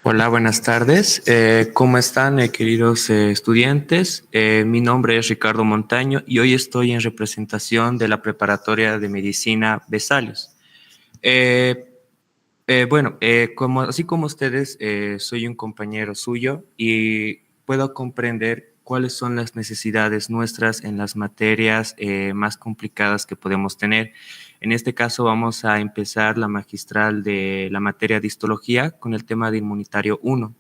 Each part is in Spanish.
Hola, buenas tardes. ¿Cómo están, queridos estudiantes? Mi nombre es Ricardo Montaño y hoy estoy en representación de la Preparatoria de Medicina Vesalios. Eh, así como ustedes, soy un compañero suyo y puedo comprender cuáles son las necesidades nuestras en las materias más complicadas que podemos tener. En este caso vamos a empezar la magistral de la materia de histología con el tema de inmunitario 1.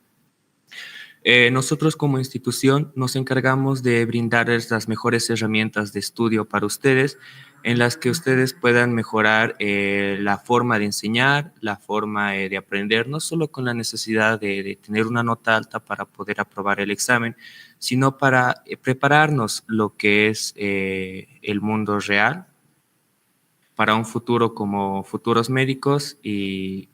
Nosotros como institución nos encargamos de brindarles las mejores herramientas de estudio para ustedes, en las que ustedes puedan mejorar la forma de enseñar, la forma de aprender, no solo con la necesidad de tener una nota alta para poder aprobar el examen, sino para prepararnos lo que es el mundo real para un futuro como futuros médicos y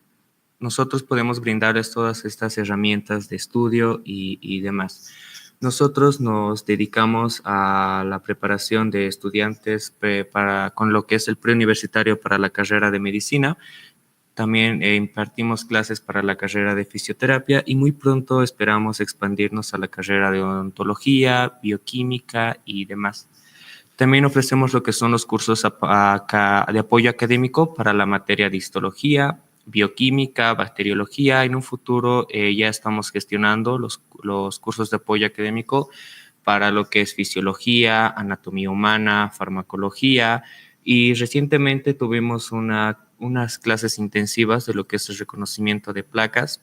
nosotros podemos brindarles todas estas herramientas de estudio y demás. Nosotros nos dedicamos a la preparación de estudiantes con lo que es el preuniversitario para la carrera de medicina. También impartimos clases para la carrera de fisioterapia y muy pronto esperamos expandirnos a la carrera de odontología, bioquímica y demás. También ofrecemos lo que son los cursos de apoyo académico para la materia de histología, bioquímica, bacteriología. En un futuro ya estamos gestionando los cursos de apoyo académico para lo que es fisiología, anatomía humana, farmacología. Y recientemente tuvimos unas clases intensivas de lo que es el reconocimiento de placas,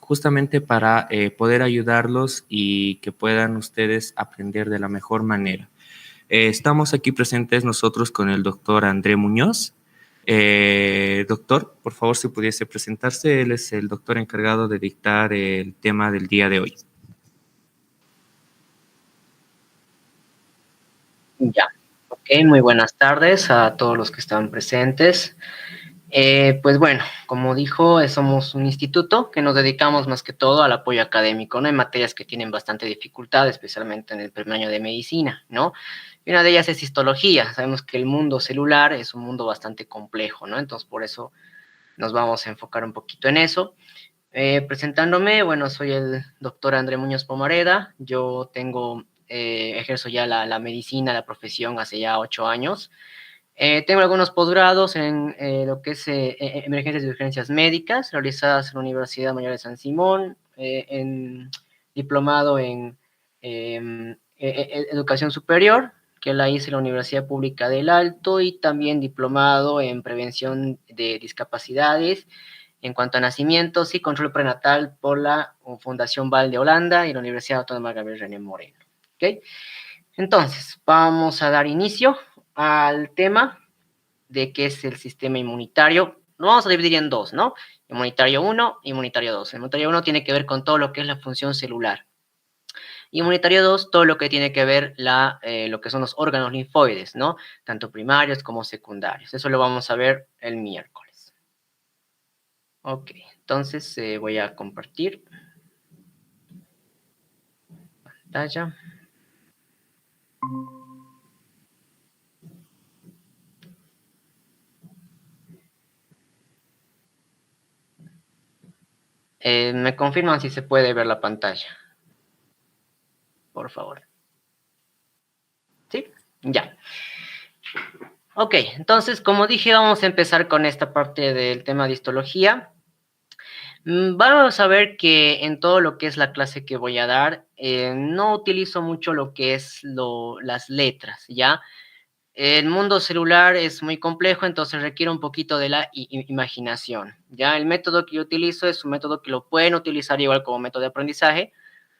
justamente para poder ayudarlos y que puedan ustedes aprender de la mejor manera. Estamos aquí presentes nosotros con el doctor André Muñoz. Doctor, por favor, si pudiese presentarse, él es el doctor encargado de dictar el tema del día de hoy. Ya, ok, muy buenas tardes a todos los que están presentes. Pues bueno, como dijo, somos un instituto que nos dedicamos más que todo al apoyo académico, ¿no? Hay materias que tienen bastante dificultad, especialmente en el primer año de medicina, ¿no? Y una de ellas es histología. Sabemos que el mundo celular es un mundo bastante complejo, ¿no? Entonces, por eso nos vamos a enfocar un poquito en eso. Presentándome, bueno, soy el doctor André Muñoz Pomareda. Yo ejerzo ya la medicina, la profesión hace ya 8 años. Tengo algunos posgrados en lo que es emergencias y urgencias médicas, realizadas en la Universidad Mayor de San Simón, diplomado en educación superior, que la hice en la Universidad Pública del Alto, y también diplomado en prevención de discapacidades en cuanto a nacimientos y control prenatal por la Fundación Val de Holanda y la Universidad Autónoma Gabriel René Moreno. ¿Okay? Entonces, vamos a dar inicio al tema de qué es el sistema inmunitario. Lo vamos a dividir en dos, ¿no? Inmunitario 1, inmunitario 2. Inmunitario 1 tiene que ver con todo lo que es la función celular. Inmunitario 2, todo lo que tiene que ver lo que son los órganos linfoides, ¿no? Tanto primarios como secundarios. Eso lo vamos a ver el miércoles. Ok, entonces voy a compartir pantalla. Me confirman si se puede ver la pantalla, por favor. ¿Sí? Ya. Ok, entonces, como dije, vamos a empezar con esta parte del tema de histología. Vamos a ver que en todo lo que es la clase que voy a dar, no utilizo mucho lo que es las letras, ¿ya? El mundo celular es muy complejo, entonces requiere un poquito de la imaginación, ¿ya? El método que yo utilizo es un método que lo pueden utilizar igual como método de aprendizaje,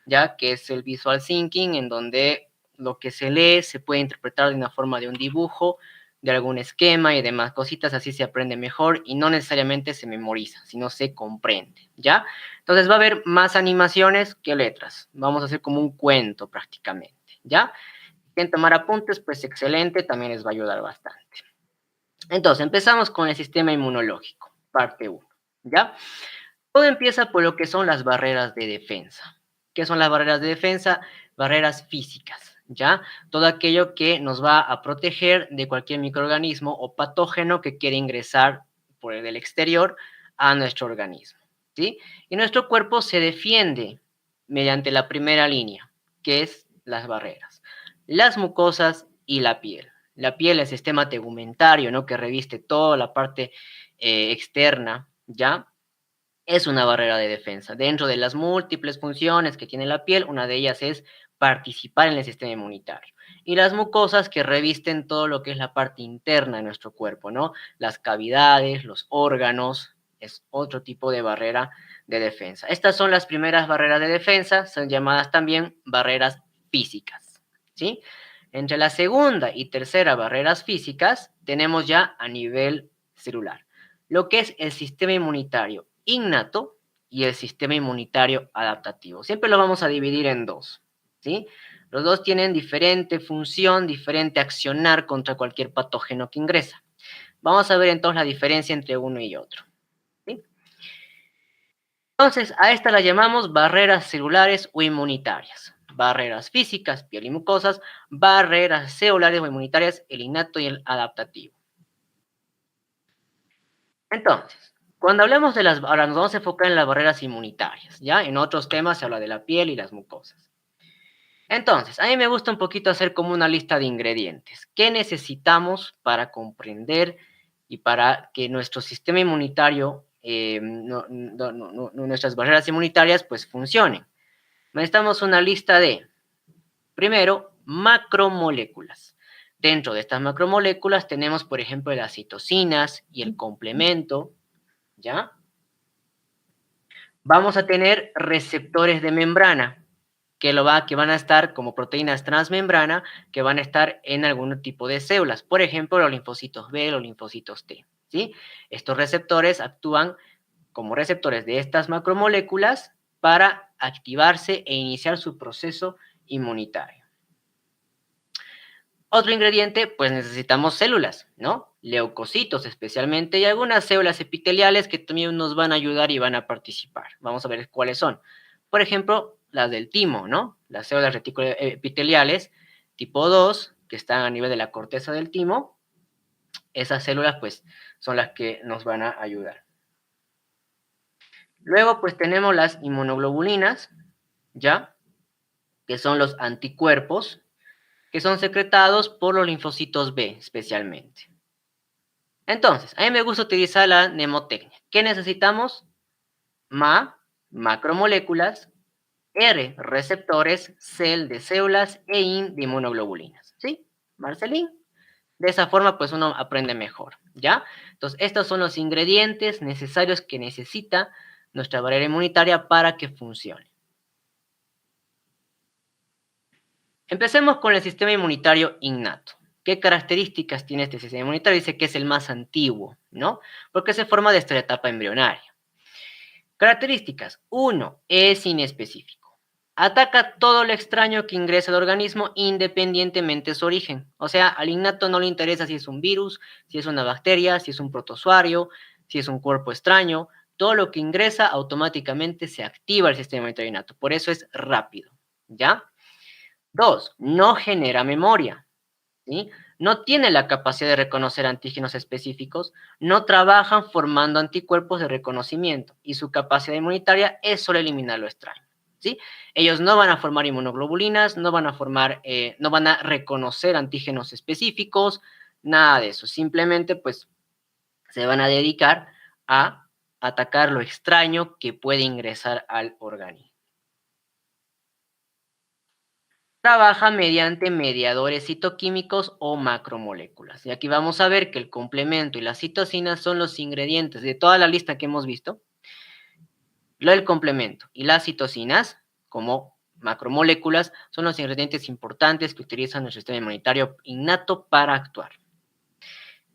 ¿ya? Que es el visual thinking, en donde lo que se lee se puede interpretar de una forma de un dibujo, de algún esquema y demás cositas, así se aprende mejor y no necesariamente se memoriza, sino se comprende, ¿ya? Entonces va a haber más animaciones que letras, vamos a hacer como un cuento prácticamente, ¿ya? En tomar apuntes, pues excelente, también les va a ayudar bastante. Entonces, empezamos con el sistema inmunológico, parte 1, ¿ya? Todo empieza por lo que son las barreras de defensa. ¿Qué son las barreras de defensa? Barreras físicas, ¿ya? Todo aquello que nos va a proteger de cualquier microorganismo o patógeno que quiera ingresar por el exterior a nuestro organismo, ¿sí? Y nuestro cuerpo se defiende mediante la primera línea, que es las barreras, las mucosas y la piel. La piel, el sistema tegumentario, ¿no? Que reviste toda la parte externa, ¿ya? Es una barrera de defensa. Dentro de las múltiples funciones que tiene la piel, una de ellas es participar en el sistema inmunitario. Y las mucosas que revisten todo lo que es la parte interna de nuestro cuerpo, ¿no? Las cavidades, los órganos, es otro tipo de barrera de defensa. Estas son las primeras barreras de defensa, son llamadas también barreras físicas, ¿sí? Entre la segunda y tercera barreras físicas tenemos ya a nivel celular lo que es el sistema inmunitario innato y el sistema inmunitario adaptativo. Siempre lo vamos a dividir en dos, ¿sí? Los dos tienen diferente función, diferente accionar contra cualquier patógeno que ingresa. Vamos a ver entonces la diferencia entre uno y otro, ¿sí? Entonces, a esta la llamamos barreras celulares o inmunitarias. Barreras físicas, piel y mucosas, barreras celulares o inmunitarias, el innato y el adaptativo. Entonces, cuando hablemos de las, ahora nos vamos a enfocar en las barreras inmunitarias, ¿ya? En otros temas se habla de la piel y las mucosas. Entonces, a mí me gusta un poquito hacer como una lista de ingredientes. ¿Qué necesitamos para comprender y para que nuestro sistema inmunitario, nuestras barreras inmunitarias, pues funcionen? Necesitamos una lista de, primero, macromoléculas. Dentro de estas macromoléculas tenemos, por ejemplo, las citocinas y el complemento, ¿ya? Vamos a tener receptores de membrana, que van a estar como proteínas transmembrana, que van a estar en algún tipo de células. Por ejemplo, los linfocitos B, los linfocitos T, ¿sí? Estos receptores actúan como receptores de estas macromoléculas para activarse e iniciar su proceso inmunitario. Otro ingrediente, pues necesitamos células, ¿no? Leucocitos especialmente y algunas células epiteliales que también nos van a ayudar y van a participar. Vamos a ver cuáles son. Por ejemplo, las del timo, ¿no? Las células epiteliales tipo 2, que están a nivel de la corteza del timo. Esas células, pues, son las que nos van a ayudar. Luego, pues, tenemos las inmunoglobulinas, ¿ya? Que son los anticuerpos que son secretados por los linfocitos B especialmente. Entonces, a mí me gusta utilizar la mnemotecnia. ¿Qué necesitamos? Macromoléculas, R, receptores, cel de células e IN de inmunoglobulinas. ¿Sí? Marcelín. De esa forma, pues uno aprende mejor, ¿ya? Entonces, estos son los ingredientes necesarios que necesita nuestra barrera inmunitaria para que funcione. Empecemos con el sistema inmunitario innato. ¿Qué características tiene este sistema inmunitario? Dice que es el más antiguo, ¿no? Porque se forma desde la etapa embrionaria. Características. 1. Es inespecífico. Ataca todo lo extraño que ingresa al organismo independientemente de su origen. O sea, al innato no le interesa si es un virus, si es una bacteria, si es un protozoario, si es un cuerpo extraño. Todo lo que ingresa automáticamente se activa el sistema inmunitario innato. Por eso es rápido, ¿ya? 2. No genera memoria, ¿sí? No tiene la capacidad de reconocer antígenos específicos, no trabajan formando anticuerpos de reconocimiento y su capacidad inmunitaria es solo eliminar lo extraño, ¿sí? Ellos no van a formar inmunoglobulinas, no van a reconocer antígenos específicos, nada de eso. Simplemente, pues, se van a dedicar a atacar lo extraño que puede ingresar al organismo. Trabaja mediante mediadores citoquímicos o macromoléculas. Y aquí vamos a ver que el complemento y las citocinas son los ingredientes de toda la lista que hemos visto. Lo del complemento y las citocinas, como macromoléculas, son los ingredientes importantes que utiliza nuestro sistema inmunitario innato para actuar.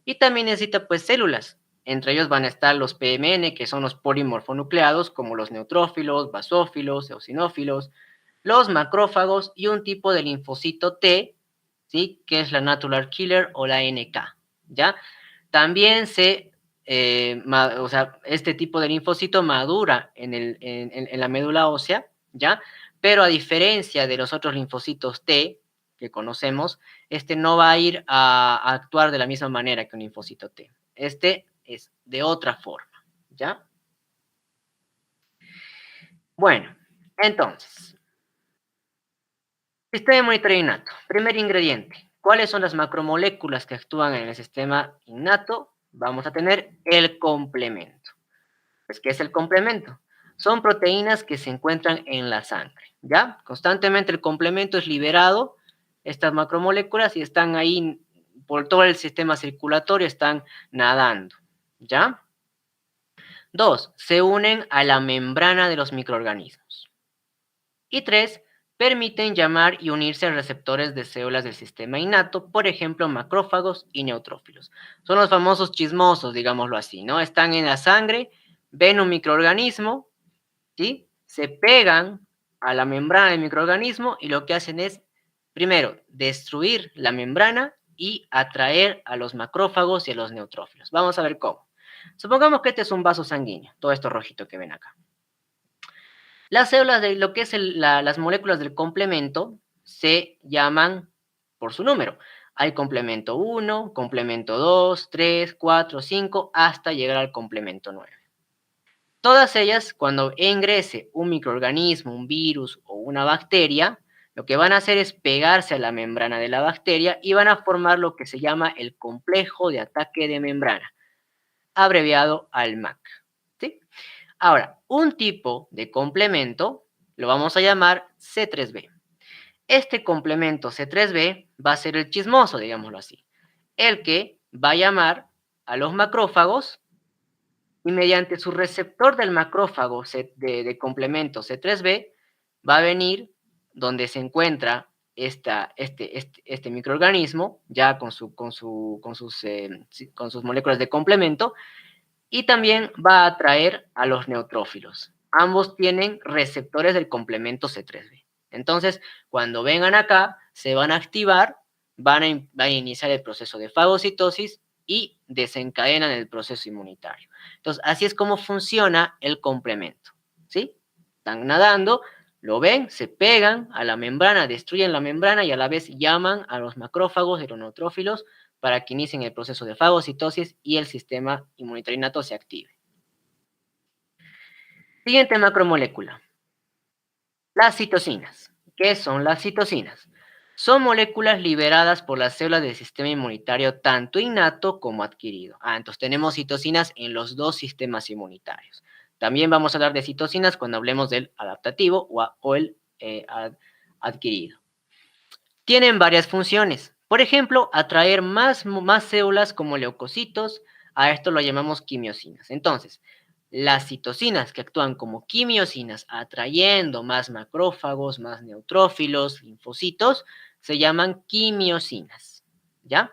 Y también necesita, pues, células. Entre ellos van a estar los PMN, que son los polimorfonucleados, como los neutrófilos, basófilos, eosinófilos, los macrófagos y un tipo de linfocito T, ¿sí? Que es la Natural Killer o la NK, ¿ya? También este tipo de linfocito madura en la médula ósea, ¿ya? Pero a diferencia de los otros linfocitos T que conocemos, este no va a ir a actuar de la misma manera que un linfocito T. Este es de otra forma, ¿ya? Bueno, entonces, sistema inmunitario innato. Primer ingrediente. ¿Cuáles son las macromoléculas que actúan en el sistema innato? Vamos a tener el complemento. Pues, ¿qué es el complemento? Son proteínas que se encuentran en la sangre, ¿ya? Constantemente el complemento es liberado, estas macromoléculas, y están ahí por todo el sistema circulatorio, están nadando, ¿ya? 2. Se unen a la membrana de los microorganismos. Y 3. Permiten llamar y unirse a receptores de células del sistema innato, por ejemplo, macrófagos y neutrófilos. Son los famosos chismosos, digámoslo así, ¿no? Están en la sangre, ven un microorganismo, ¿sí? Se pegan a la membrana del microorganismo y lo que hacen es, primero, destruir la membrana y atraer a los macrófagos y a los neutrófilos. Vamos a ver cómo. Supongamos que este es un vaso sanguíneo, todo esto rojito que ven acá. Las células de lo que es las moléculas del complemento se llaman por su número. Hay complemento 1, complemento 2, 3, 4, 5, hasta llegar al complemento 9. Todas ellas, cuando ingrese un microorganismo, un virus o una bacteria, lo que van a hacer es pegarse a la membrana de la bacteria y van a formar lo que se llama el complejo de ataque de membrana, abreviado al MAC. ¿Sí? Ahora, un tipo de complemento lo vamos a llamar C3b. Este complemento C3b va a ser el chismoso, digámoslo así, el que va a llamar a los macrófagos y mediante su receptor del macrófago de complemento C3b va a venir donde se encuentra este microorganismo, ya con sus moléculas de complemento, y también va a atraer a los neutrófilos. Ambos tienen receptores del complemento C3b. Entonces, cuando vengan acá, se van a activar, van a iniciar el proceso de fagocitosis y desencadenan el proceso inmunitario. Entonces, así es como funciona el complemento, ¿sí? Están nadando, lo ven, se pegan a la membrana, destruyen la membrana y a la vez llaman a los macrófagos y los neutrófilos para que inicien el proceso de fagocitosis y el sistema inmunitario innato se active. Siguiente macromolécula. Las citocinas. ¿Qué son las citocinas? Son moléculas liberadas por las células del sistema inmunitario tanto innato como adquirido. Entonces tenemos citocinas en los dos sistemas inmunitarios. También vamos a hablar de citocinas cuando hablemos del adaptativo o el adquirido. Tienen varias funciones. Por ejemplo, atraer más células como leucocitos. A esto lo llamamos quimiosinas. Entonces, las citocinas que actúan como quimiosinas, atrayendo más macrófagos, más neutrófilos, linfocitos, se llaman quimiosinas, ¿ya?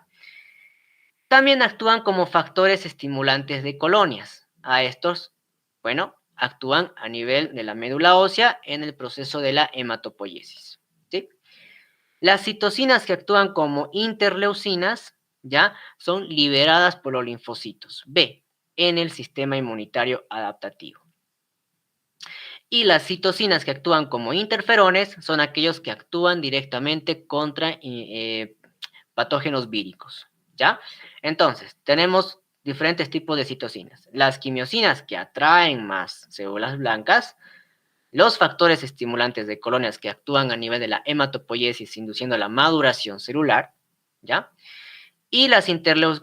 También actúan como factores estimulantes de colonias. A estos, bueno, actúan a nivel de la médula ósea en el proceso de la hematopoiesis, ¿sí? Las citocinas que actúan como interleucinas, ¿ya? Son liberadas por los linfocitos B en el sistema inmunitario adaptativo. Y las citocinas que actúan como interferones son aquellos que actúan directamente contra patógenos víricos, ¿ya? Entonces, tenemos diferentes tipos de citocinas. Las quimiosinas que atraen más células blancas, los factores estimulantes de colonias que actúan a nivel de la hematopoiesis induciendo la maduración celular, ¿ya? Y las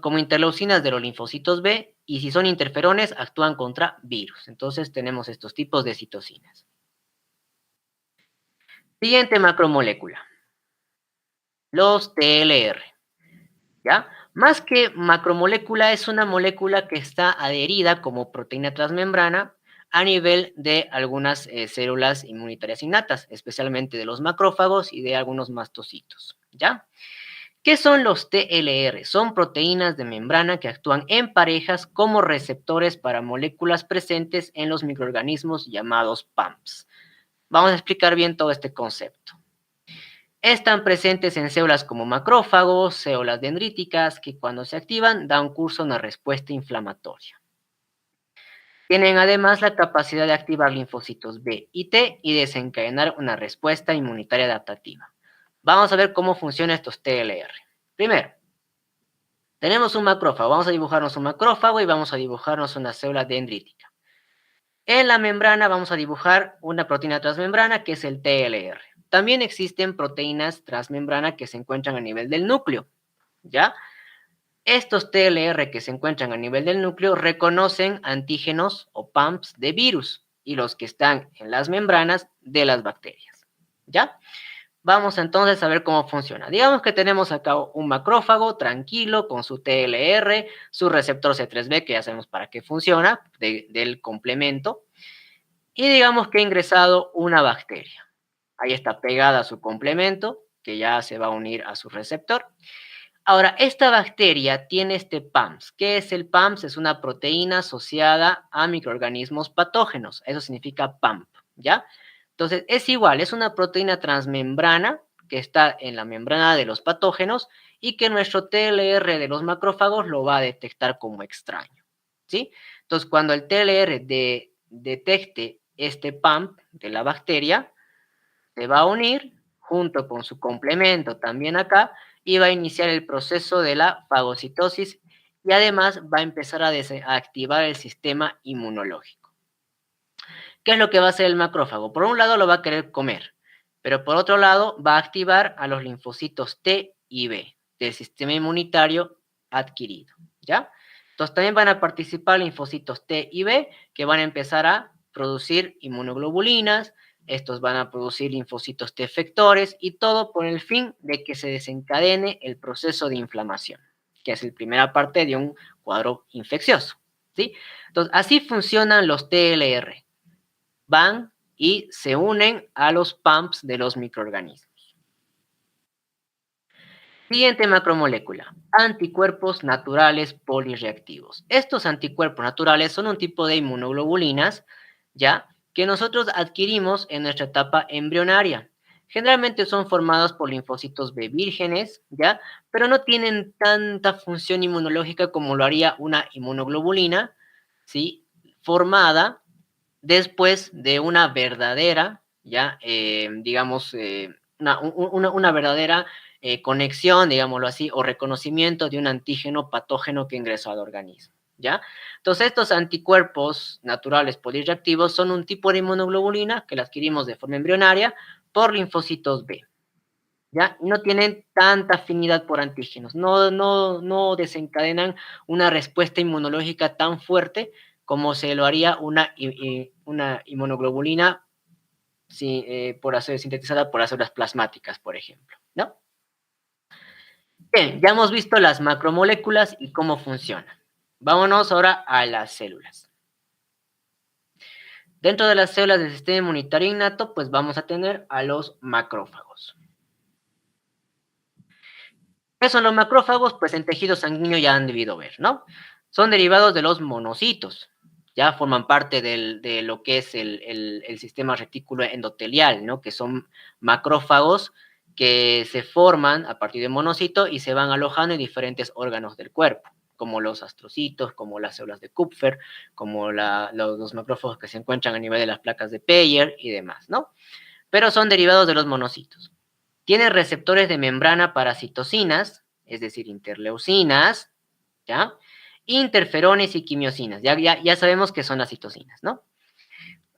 como interleucinas de los linfocitos B, y si son interferones, actúan contra virus. Entonces tenemos estos tipos de citocinas. Siguiente macromolécula. Los TLR, ¿ya? Más que macromolécula, es una molécula que está adherida como proteína transmembrana a nivel de algunas células inmunitarias innatas, especialmente de los macrófagos y de algunos mastocitos, ¿ya? ¿Qué son los TLR? Son proteínas de membrana que actúan en parejas como receptores para moléculas presentes en los microorganismos llamados PAMPs. Vamos a explicar bien todo este concepto. Están presentes en células como macrófagos, células dendríticas, que cuando se activan dan curso a una respuesta inflamatoria. Tienen además la capacidad de activar linfocitos B y T y desencadenar una respuesta inmunitaria adaptativa. Vamos a ver cómo funcionan estos TLR. Primero, tenemos un macrófago. Vamos a dibujarnos un macrófago y vamos a dibujarnos una célula dendrítica. En la membrana vamos a dibujar una proteína transmembrana que es el TLR. También existen proteínas transmembrana que se encuentran a nivel del núcleo, ¿ya? Estos TLR que se encuentran a nivel del núcleo reconocen antígenos o pumps de virus y los que están en las membranas de las bacterias, ¿ya? Vamos entonces a ver cómo funciona. Digamos que tenemos acá un macrófago tranquilo con su TLR, su receptor C3b, que ya sabemos para qué funciona, del complemento, y digamos que ha ingresado una bacteria. Ahí está pegada a su complemento, que ya se va a unir a su receptor. Ahora, esta bacteria tiene este PAMS. ¿Qué es el PAMS? Es una proteína asociada a microorganismos patógenos. Eso significa PAMP, ¿ya? Entonces, es igual, es una proteína transmembrana que está en la membrana de los patógenos y que nuestro TLR de los macrófagos lo va a detectar como extraño, ¿sí? Entonces, cuando el TLR detecte este PAMP de la bacteria, se va a unir junto con su complemento también acá y va a iniciar el proceso de la fagocitosis y además va a empezar a activar el sistema inmunológico. ¿Qué es lo que va a hacer el macrófago? Por un lado lo va a querer comer, pero por otro lado va a activar a los linfocitos T y B del sistema inmunitario adquirido, ¿ya? Entonces también van a participar linfocitos T y B que van a empezar a producir inmunoglobulinas, estos van a producir linfocitos T efectores y todo por el fin de que se desencadene el proceso de inflamación, que es la primera parte de un cuadro infeccioso, ¿sí? Entonces así funcionan los TLR, van y se unen a los pumps de los microorganismos. Siguiente macromolécula, anticuerpos naturales polirreactivos. Estos anticuerpos naturales son un tipo de inmunoglobulinas, ¿ya? Que nosotros adquirimos en nuestra etapa embrionaria. Generalmente son formados por linfocitos B vírgenes, ¿ya? Pero no tienen tanta función inmunológica como lo haría una inmunoglobulina, ¿sí? Formada después de una verdadera, ya, digamos, una verdadera conexión, digámoslo así, o reconocimiento de un antígeno patógeno que ingresó al organismo, ¿ya? Entonces, estos anticuerpos naturales polirreactivos son un tipo de inmunoglobulina que la adquirimos de forma embrionaria por linfocitos B, ¿ya? No tienen tanta afinidad por antígenos, no desencadenan una respuesta inmunológica tan fuerte como se lo haría una inmunoglobulina sintetizada por células plasmáticas, por ejemplo, ¿no? Bien, ya hemos visto las macromoléculas y cómo funcionan. Vámonos ahora a las células. Dentro de las células del sistema inmunitario innato, pues vamos a tener a los macrófagos. ¿Qué son los macrófagos? Pues en tejido sanguíneo ya han debido ver, ¿no? Son derivados de los monocitos, ya forman parte de lo que es el sistema retículo endotelial, ¿no? Que son macrófagos que se forman a partir de monocitos y se van alojando en diferentes órganos del cuerpo, como los astrocitos, como las células de Kupffer, como los macrófagos que se encuentran a nivel de las placas de Peyer y demás, ¿no? Pero son derivados de los monocitos. Tiene receptores de membrana para citocinas, es decir, interleucinas, ¿ya? Interferones y quimiosinas, ya sabemos que son las citocinas, ¿no?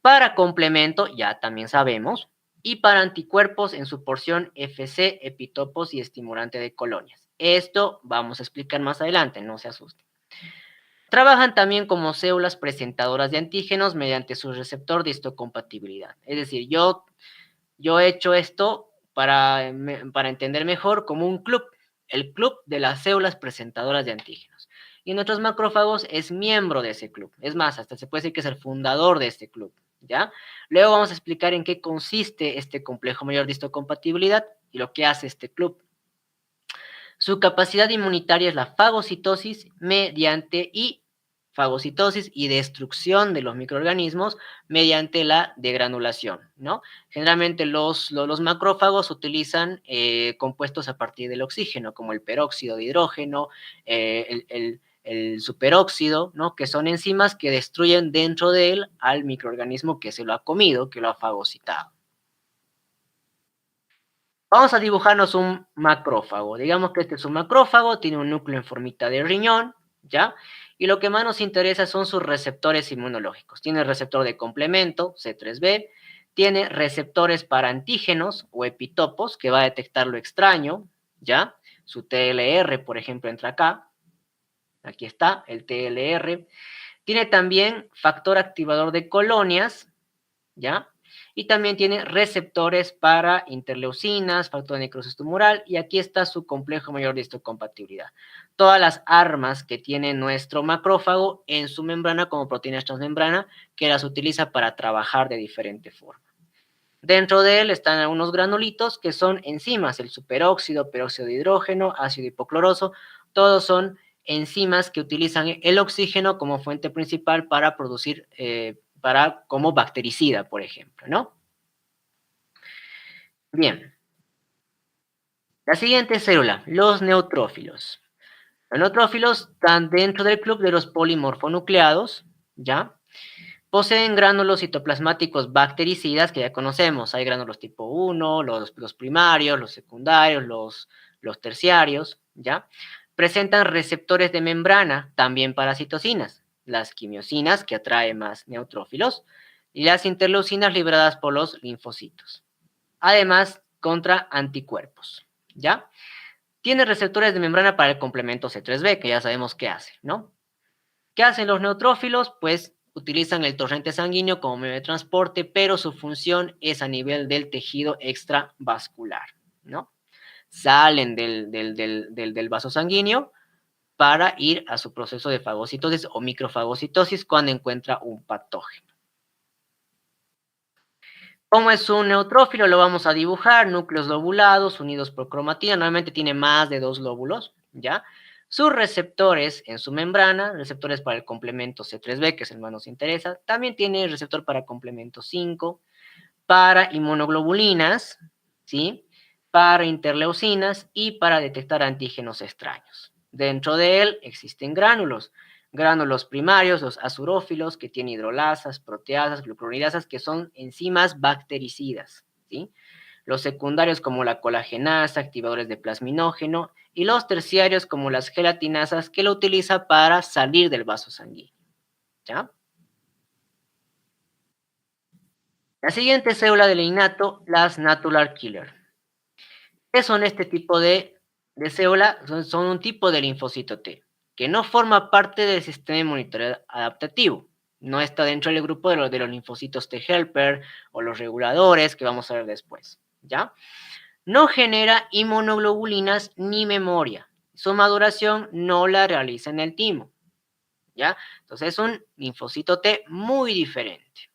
Para complemento, ya también sabemos, y para anticuerpos en su porción FC, epitopos y estimulante de colonias. Esto vamos a explicar más adelante, no se asusten. Trabajan también como células presentadoras de antígenos mediante su receptor de histocompatibilidad. Es decir, yo he hecho esto para entender mejor como un club, el club de las células presentadoras de antígenos. Y nuestros macrófagos es miembro de ese club. Es más, hasta se puede decir que es el fundador de este club, ¿ya? Luego vamos a explicar en qué consiste este complejo mayor de histocompatibilidad y lo que hace este club. Su capacidad inmunitaria es la fagocitosis fagocitosis y destrucción de los microorganismos mediante la degranulación, ¿no? Generalmente los macrófagos utilizan compuestos a partir del oxígeno, como el peróxido de hidrógeno, el superóxido, ¿no? Que son enzimas que destruyen dentro de él al microorganismo que se lo ha comido, que lo ha fagocitado. Vamos a dibujarnos un macrófago. Digamos que este es un macrófago, tiene un núcleo en formita de riñón, ¿ya? y lo que más nos interesa son sus receptores inmunológicos. Tiene receptor de complemento, C3b, tiene receptores para antígenos o epitopos, que va a detectar lo extraño, ¿ya? Su TLR, por ejemplo, entra acá. Aquí está, el TLR. Tiene también factor activador de colonias, ¿ya? Y también tiene receptores para interleucinas, factor de necrosis tumoral, y aquí está su complejo mayor de histocompatibilidad. Todas las armas que tiene nuestro macrófago en su membrana como proteínas transmembrana, que las utiliza para trabajar de diferente forma. Dentro de él están algunos granulitos que son enzimas, el superóxido, peróxido de hidrógeno, ácido hipocloroso, todos son enzimas que utilizan el oxígeno como fuente principal para producir, como bactericida, por ejemplo, ¿no? Bien. La siguiente célula, los neutrófilos. Los neutrófilos están dentro del club de los polimorfonucleados, ¿ya? Poseen gránulos citoplasmáticos bactericidas que ya conocemos. Hay gránulos tipo 1, los primarios, los secundarios, los terciarios, ¿ya? Presentan receptores de membrana, también para citocinas, las quimiosinas, que atraen más neutrófilos, y las interleucinas liberadas por los linfocitos. Además, contra anticuerpos, ¿ya? Tiene receptores de membrana para el complemento C3b, que ya sabemos qué hace, ¿no? ¿Qué hacen los neutrófilos? Pues utilizan el torrente sanguíneo como medio de transporte, pero su función es a nivel del tejido extravascular, ¿no? Salen del vaso sanguíneo para ir a su proceso de fagocitosis o microfagocitosis cuando encuentra un patógeno. ¿Cómo es un neutrófilo? Lo vamos a dibujar, núcleos lobulados unidos por cromatina, normalmente tiene más de 2 lóbulos, ¿ya? Sus receptores en su membrana, receptores para el complemento C3b, que es el que más nos interesa, también tiene receptor para complemento 5, para inmunoglobulinas, ¿sí? Para interleucinas y para detectar antígenos extraños. Dentro de él existen gránulos primarios, los azurófilos, que tienen hidrolasas, proteasas, glucuronidasas, que son enzimas bactericidas, ¿sí? Los secundarios como la colagenasa, activadores de plasminógeno, y los terciarios como las gelatinasas, que lo utiliza para salir del vaso sanguíneo, ¿ya? La siguiente célula del innato, las natural killer. ¿Qué son este tipo de célula? Son un tipo de linfocito T, que no forma parte del sistema inmunitario adaptativo. No está dentro del grupo de los linfocitos T helper o los reguladores, que vamos a ver después, ¿ya? No genera inmunoglobulinas ni memoria. Su maduración no la realiza en el timo, ¿ya? Entonces es un linfocito T muy diferente.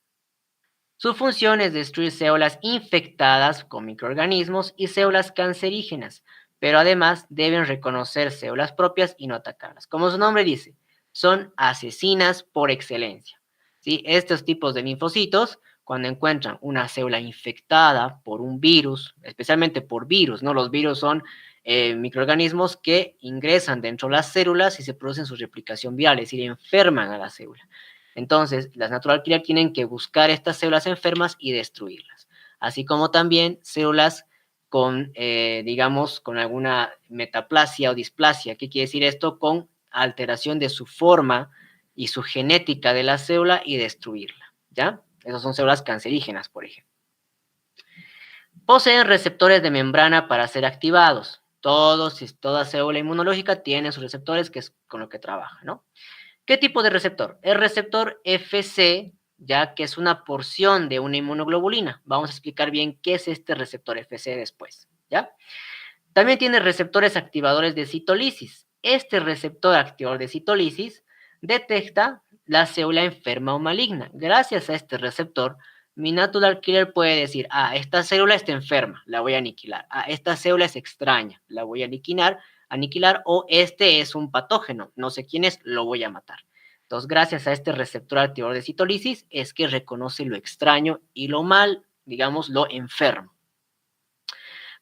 Su función es destruir células infectadas con microorganismos y células cancerígenas, pero además deben reconocer células propias y no atacarlas. Como su nombre dice, son asesinas por excelencia, ¿sí? Estos tipos de linfocitos, cuando encuentran una célula infectada por un virus, especialmente por virus, ¿no? Los virus son microorganismos que ingresan dentro de las células y se producen su replicación viral, es decir, enferman a la célula. Entonces, las natural killer tienen que buscar estas células enfermas y destruirlas, así como también células con, digamos, con alguna metaplasia o displasia. ¿Qué quiere decir esto? Con alteración de su forma y su genética de la célula y destruirla, ¿ya? Esas son células cancerígenas, por ejemplo. Poseen receptores de membrana para ser activados. Toda célula inmunológica tiene sus receptores, que es con lo que trabaja, ¿no? ¿Qué tipo de receptor? El receptor FC, ya que es una porción de una inmunoglobulina. Vamos a explicar bien qué es este receptor FC después, ¿ya? También tiene receptores activadores de citolisis. Este receptor activador de citolisis detecta la célula enferma o maligna. Gracias a este receptor, mi natural killer puede decir, esta célula está enferma, la voy a aniquilar. Esta célula es extraña, la voy a aniquilar, o este es un patógeno, no sé quién es, lo voy a matar. Entonces, gracias a este receptor activador de citolisis, es que reconoce lo extraño y lo mal, digamos, lo enfermo.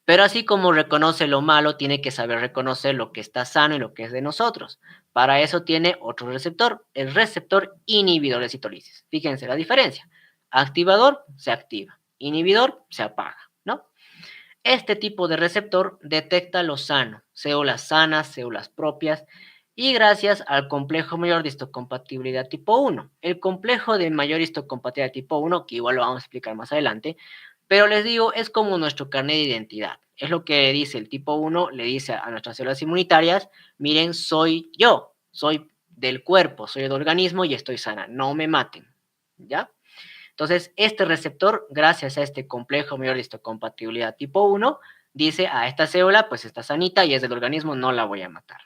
Pero así como reconoce lo malo, tiene que saber reconocer lo que está sano y lo que es de nosotros. Para eso tiene otro receptor, el receptor inhibidor de citolisis. Fíjense la diferencia. Activador se activa, inhibidor se apaga, ¿no? Este tipo de receptor detecta lo sano, células sanas, células propias, y gracias al complejo mayor de histocompatibilidad tipo 1. El complejo de mayor histocompatibilidad tipo 1, que igual lo vamos a explicar más adelante, pero les digo, es como nuestro carnet de identidad. Es lo que dice el tipo 1, le dice a nuestras células inmunitarias, miren, soy yo, soy del cuerpo, soy del organismo y estoy sana, no me maten, ¿ya? Entonces, este receptor, gracias a este complejo mayor de histocompatibilidad tipo 1, dice a esta célula, pues está sanita y es del organismo, no la voy a matar.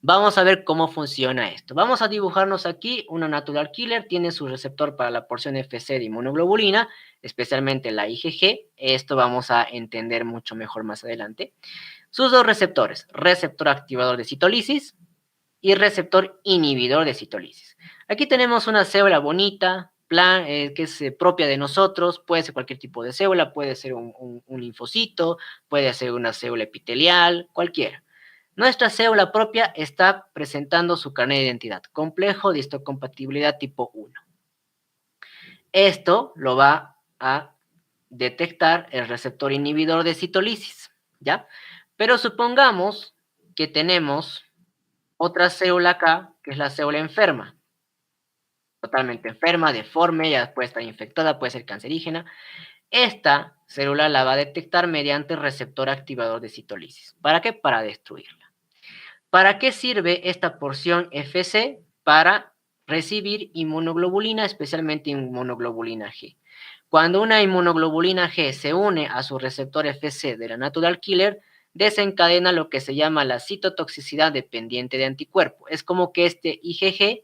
Vamos a ver cómo funciona esto. Vamos a dibujarnos aquí una natural killer, tiene su receptor para la porción FC de inmunoglobulina, especialmente la IgG. Esto vamos a entender mucho mejor más adelante. Sus dos receptores, receptor activador de citolisis y receptor inhibidor de citolisis. Aquí tenemos una célula bonita, que es propia de nosotros, puede ser cualquier tipo de célula, puede ser un linfocito, puede ser una célula epitelial, cualquiera. Nuestra célula propia está presentando su carnet de identidad, complejo de histocompatibilidad tipo 1. Esto lo va a detectar el receptor inhibidor de citolisis, ¿ya? Pero supongamos que tenemos otra célula acá, que es la célula enferma, totalmente enferma, deforme, ya puede estar infectada, puede ser cancerígena. Esta célula la va a detectar mediante receptor activador de citolisis. ¿Para qué? Para destruirla. ¿Para qué sirve esta porción FC? Para recibir inmunoglobulina, especialmente inmunoglobulina G. Cuando una inmunoglobulina G se une a su receptor FC de la natural killer, desencadena lo que se llama la citotoxicidad dependiente de anticuerpo. Es como que este IgG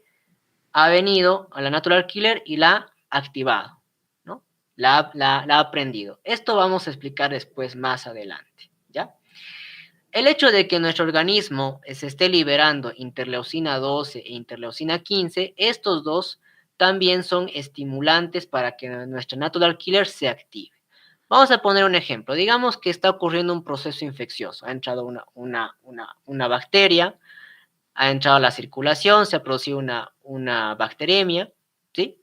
ha venido a la natural killer y la ha activado, ¿no? La ha prendido. Esto vamos a explicar después más adelante, ¿ya? El hecho de que nuestro organismo se esté liberando interleucina 12 e interleucina 15, estos dos también son estimulantes para que nuestra natural killer se active. Vamos a poner un ejemplo. Digamos que está ocurriendo un proceso infeccioso. Ha entrado una bacteria, ha entrado a la circulación, se ha producido una bacteremia, ¿sí?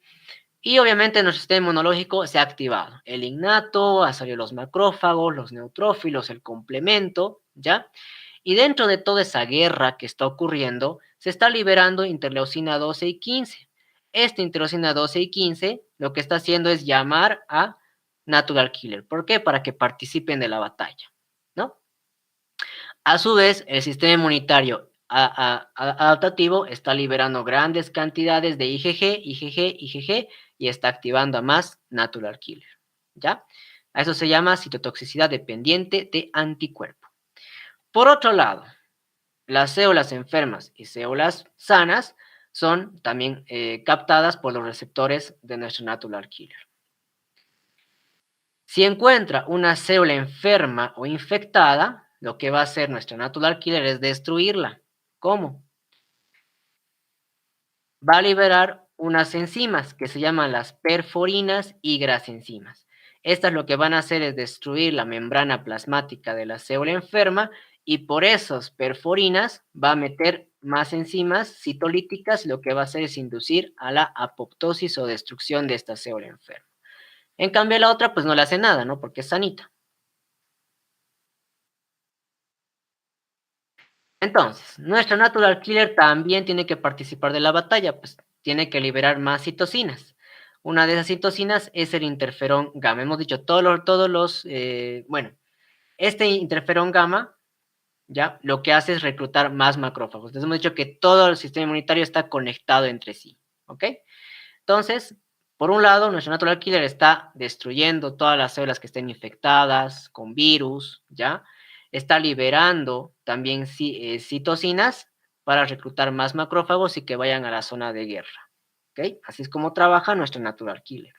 Y obviamente nuestro sistema inmunológico se ha activado. El innato, ha salido los macrófagos, los neutrófilos, el complemento, ¿ya? Y dentro de toda esa guerra que está ocurriendo, se está liberando interleucina 12 y 15. Esta interleucina 12 y 15 lo que está haciendo es llamar a natural killer. ¿Por qué? Para que participen de la batalla, ¿no? A su vez, el sistema inmunitario adaptativo está liberando grandes cantidades de IgG, y está activando a más natural killer, ¿ya? A eso se llama citotoxicidad dependiente de anticuerpo. Por otro lado, las células enfermas y células sanas son también captadas por los receptores de nuestro natural killer. Si encuentra una célula enferma o infectada, lo que va a hacer nuestra natural killer es destruirla. ¿Cómo? Va a liberar unas enzimas que se llaman las perforinas y grasenzimas. Estas lo que van a hacer es destruir la membrana plasmática de la célula enferma y por esas perforinas va a meter más enzimas citolíticas, lo que va a hacer es inducir a la apoptosis o destrucción de esta célula enferma. En cambio la otra pues no le hace nada, ¿no? Porque es sanita. Entonces, nuestra natural killer también tiene que participar de la batalla, pues tiene que liberar más citocinas. Una de esas citocinas es el interferón gamma. Hemos dicho bueno, este interferón gamma, ya, lo que hace es reclutar más macrófagos. Entonces hemos dicho que todo el sistema inmunitario está conectado entre sí, ¿ok? Entonces, por un lado, nuestro natural killer está destruyendo todas las células que estén infectadas con virus, ¿ya? Está liberando también citocinas para reclutar más macrófagos y que vayan a la zona de guerra, ¿ok? Así es como trabaja nuestro natural killer.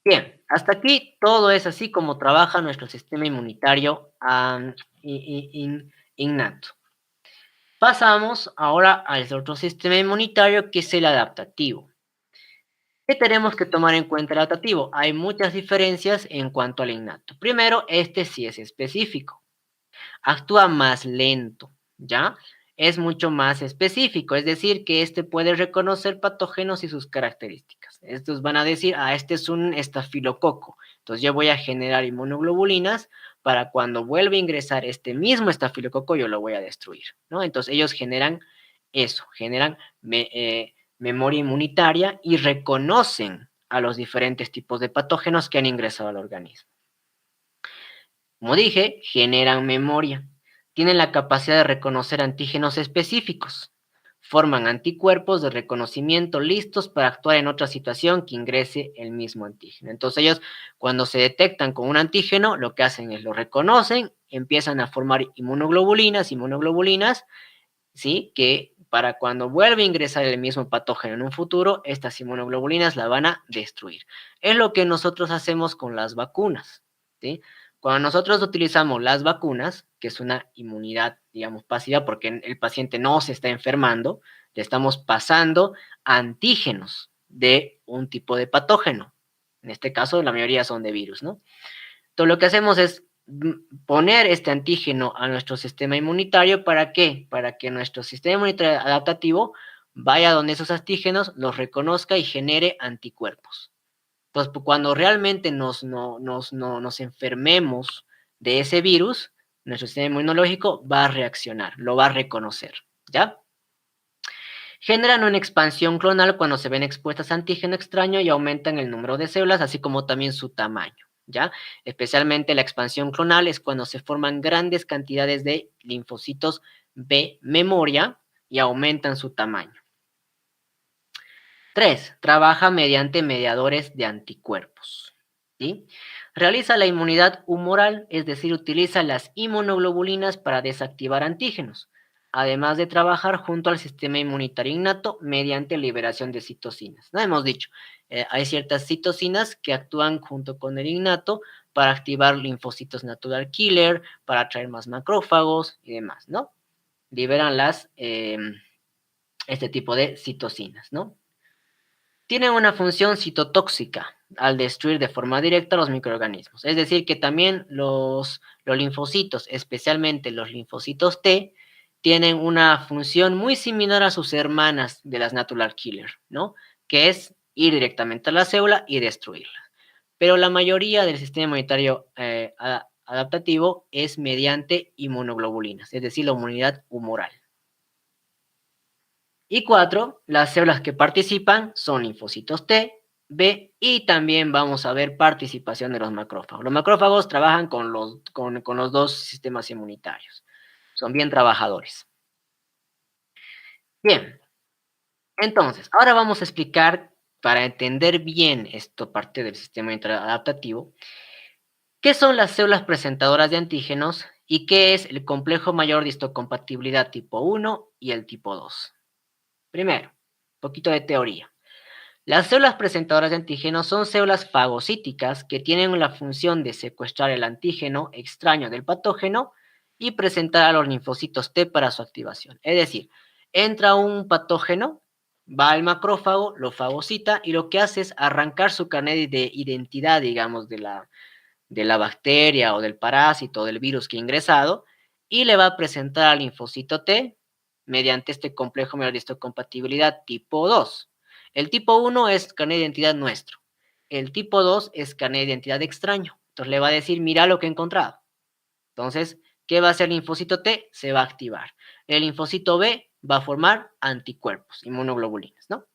Bien, hasta aquí todo es así como trabaja nuestro sistema inmunitario innato. Pasamos ahora al otro sistema inmunitario que es el adaptativo. ¿Qué tenemos que tomar en cuenta el adaptativo? Hay muchas diferencias en cuanto al innato. Primero, este sí es específico. Actúa más lento, ¿ya? es mucho más específico, es decir, que este puede reconocer patógenos y sus características. Estos van a decir, este es un estafilococo, entonces yo voy a generar inmunoglobulinas para cuando vuelva a ingresar este mismo estafilococo, yo lo voy a destruir, ¿no? Entonces ellos generan eso, generan memoria inmunitaria y reconocen a los diferentes tipos de patógenos que han ingresado al organismo. Como dije, generan memoria. Tienen la capacidad de reconocer antígenos específicos. Forman anticuerpos de reconocimiento listos para actuar en otra situación que ingrese el mismo antígeno. Entonces ellos, cuando se detectan con un antígeno, lo que hacen es lo reconocen, empiezan a formar inmunoglobulinas, ¿sí? Que para cuando vuelva a ingresar el mismo patógeno en un futuro, estas inmunoglobulinas la van a destruir. Es lo que nosotros hacemos con las vacunas, ¿sí? Cuando nosotros utilizamos las vacunas, que es una inmunidad, digamos, pasiva, porque el paciente no se está enfermando, le estamos pasando antígenos de un tipo de patógeno. En este caso, la mayoría son de virus, ¿no? Entonces, lo que hacemos es poner este antígeno a nuestro sistema inmunitario. ¿Para qué? Para que nuestro sistema inmunitario adaptativo vaya donde esos antígenos, los reconozca y genere anticuerpos. Pues cuando realmente nos enfermemos de ese virus, nuestro sistema inmunológico va a reaccionar, lo va a reconocer, ¿ya? Generan una expansión clonal cuando se ven expuestas a antígeno extraño y aumentan el número de células, así como también su tamaño, ¿ya? Especialmente la expansión clonal es cuando se forman grandes cantidades de linfocitos B memoria y aumentan su tamaño. 3. Trabaja mediante mediadores de anticuerpos. ¿Sí? Realiza la inmunidad humoral, es decir, utiliza las inmunoglobulinas para desactivar antígenos, además de trabajar junto al sistema inmunitario innato mediante liberación de citocinas. ¿No? Hemos dicho, hay ciertas citocinas que actúan junto con el innato para activar linfocitos natural killer, para atraer más macrófagos y demás, ¿no? Liberan este tipo de citocinas, ¿no? Tienen una función citotóxica al destruir de forma directa los microorganismos. Es decir, que también los linfocitos, especialmente los linfocitos T, tienen una función muy similar a sus hermanas de las natural killer, ¿no? Que es ir directamente a la célula y destruirla. Pero la mayoría del sistema inmunitario adaptativo es mediante inmunoglobulinas, es decir, la inmunidad humoral. Y 4, las células que participan son linfocitos T, B y también vamos a ver participación de los macrófagos. Los macrófagos trabajan con los dos sistemas inmunitarios. Son bien trabajadores. Bien, entonces, ahora vamos a explicar, para entender bien esto, parte del sistema adaptativo, qué son las células presentadoras de antígenos y qué es el complejo mayor de histocompatibilidad tipo 1 y el tipo 2. Primero, un poquito de teoría. Las células presentadoras de antígenos son células fagocíticas que tienen la función de secuestrar el antígeno extraño del patógeno y presentar a los linfocitos T para su activación. Es decir, entra un patógeno, va al macrófago, lo fagocita y lo que hace es arrancar su carnet de identidad, digamos, de la bacteria o del parásito o del virus que ha ingresado y le va a presentar al linfocito T mediante este complejo mayor de histocompatibilidad tipo 2. El tipo 1 es carnet de identidad nuestro. El tipo 2 es carnet de identidad extraño. Entonces le va a decir, mira lo que he encontrado. Entonces, ¿qué va a hacer el linfocito T? Se va a activar. El linfocito B va a formar anticuerpos, inmunoglobulinas, ¿no?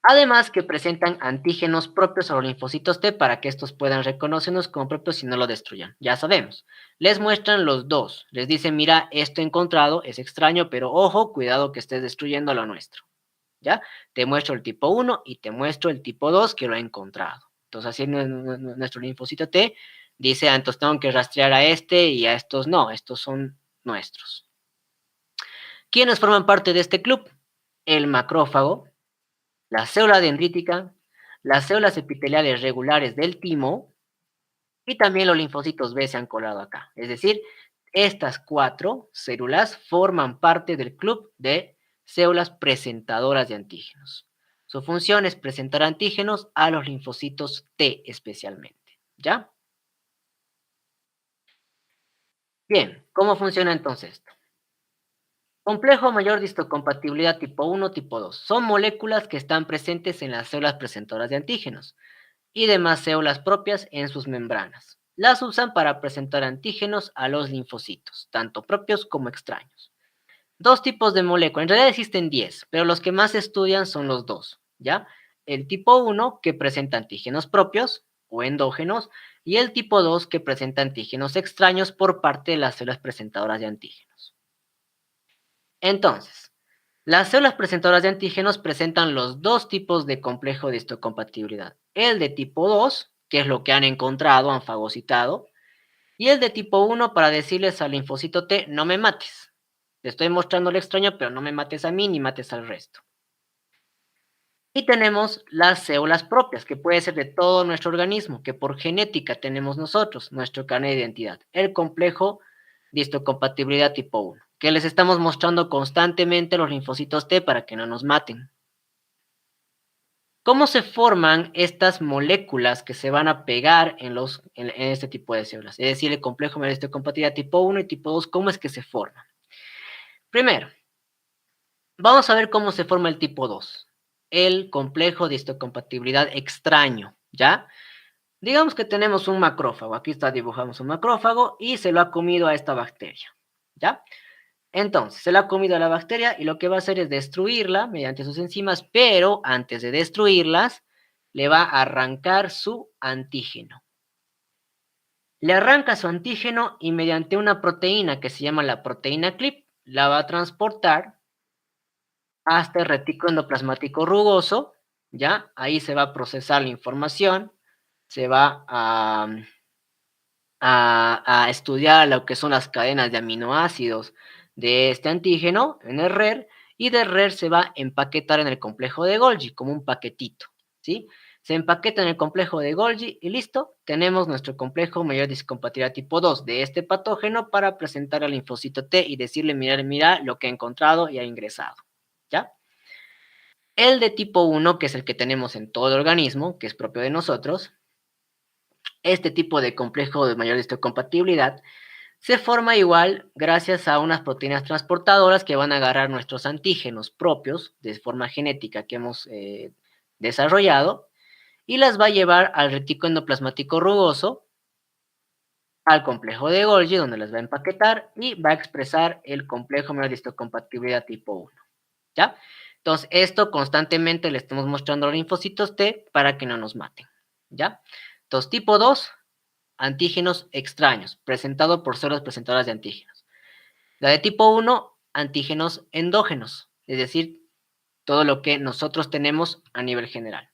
Además que presentan antígenos propios a los linfocitos T para que estos puedan reconocerlos como propios y no lo destruyan. Ya sabemos. Les muestran los dos. Les dicen, mira, esto encontrado es extraño, pero ojo, cuidado que estés destruyendo lo nuestro. ¿Ya? Te muestro el tipo 1 y te muestro el tipo 2 que lo he encontrado. Entonces, así nuestro linfocito T dice, entonces tengo que rastrear a este y a estos no, estos son nuestros. ¿Quiénes forman parte de este club? El macrófago, la célula dendrítica, las células epiteliales regulares del timo y también los linfocitos B se han colado acá. Es decir, estas 4 células forman parte del club de células presentadoras de antígenos. Su función es presentar antígenos a los linfocitos T especialmente. ¿Ya? Bien, ¿cómo funciona entonces esto? Complejo mayor de histocompatibilidad tipo 1, tipo 2. Son moléculas que están presentes en las células presentadoras de antígenos y demás células propias en sus membranas. Las usan para presentar antígenos a los linfocitos, tanto propios como extraños. Dos tipos de moléculas, en realidad existen 10, pero los que más se estudian son los dos, ¿ya? El tipo 1 que presenta antígenos propios o endógenos y el tipo 2 que presenta antígenos extraños por parte de las células presentadoras de antígenos. Entonces, las células presentadoras de antígenos presentan los dos tipos de complejo de histocompatibilidad. El de tipo 2, que es lo que han encontrado, han fagocitado, y el de tipo 1 para decirles al linfocito T, no me mates. Te estoy mostrando lo extraño, pero no me mates a mí ni mates al resto. Y tenemos las células propias, que puede ser de todo nuestro organismo, que por genética tenemos nosotros, nuestro carnet de identidad, el complejo de histocompatibilidad tipo 1, que les estamos mostrando constantemente los linfocitos T para que no nos maten. ¿Cómo se forman estas moléculas que se van a pegar en este tipo de células? Es decir, el complejo de histocompatibilidad tipo 1 y tipo 2, ¿cómo es que se forman? Primero, vamos a ver cómo se forma el tipo 2, el complejo de histocompatibilidad extraño, ¿ya? Digamos que tenemos un macrófago, aquí está dibujamos un macrófago y se lo ha comido a esta bacteria, ¿ya? Entonces, se la ha comido a la bacteria y lo que va a hacer es destruirla mediante sus enzimas, pero antes de destruirlas, le va a arrancar su antígeno. Le arranca su antígeno y mediante una proteína que se llama la proteína CLIP, la va a transportar hasta el retículo endoplasmático rugoso, ¿ya? Ahí se va a procesar la información, se va a estudiar lo que son las cadenas de aminoácidos de este antígeno en el RER, y del RER se va a empaquetar en el complejo de Golgi como un paquetito, ¿sí? Se empaqueta en el complejo de Golgi y listo, tenemos nuestro complejo mayor de histocompatibilidad tipo 2 de este patógeno para presentar al linfocito T y decirle, mira lo que he encontrado y ha ingresado, ¿ya? El de tipo 1, que es el que tenemos en todo el organismo, que es propio de nosotros, este tipo de complejo de mayor histocompatibilidad se forma igual gracias a unas proteínas transportadoras que van a agarrar nuestros antígenos propios de forma genética que hemos desarrollado y las va a llevar al retículo endoplasmático rugoso, al complejo de Golgi, donde las va a empaquetar y va a expresar el complejo mayor de histocompatibilidad tipo 1, ¿ya? Entonces, esto constantemente le estamos mostrando a los linfocitos T para que no nos maten, ¿ya? Entonces, tipo 2, antígenos extraños, presentado por células presentadoras de antígenos. La de tipo 1, antígenos endógenos, es decir, todo lo que nosotros tenemos a nivel general.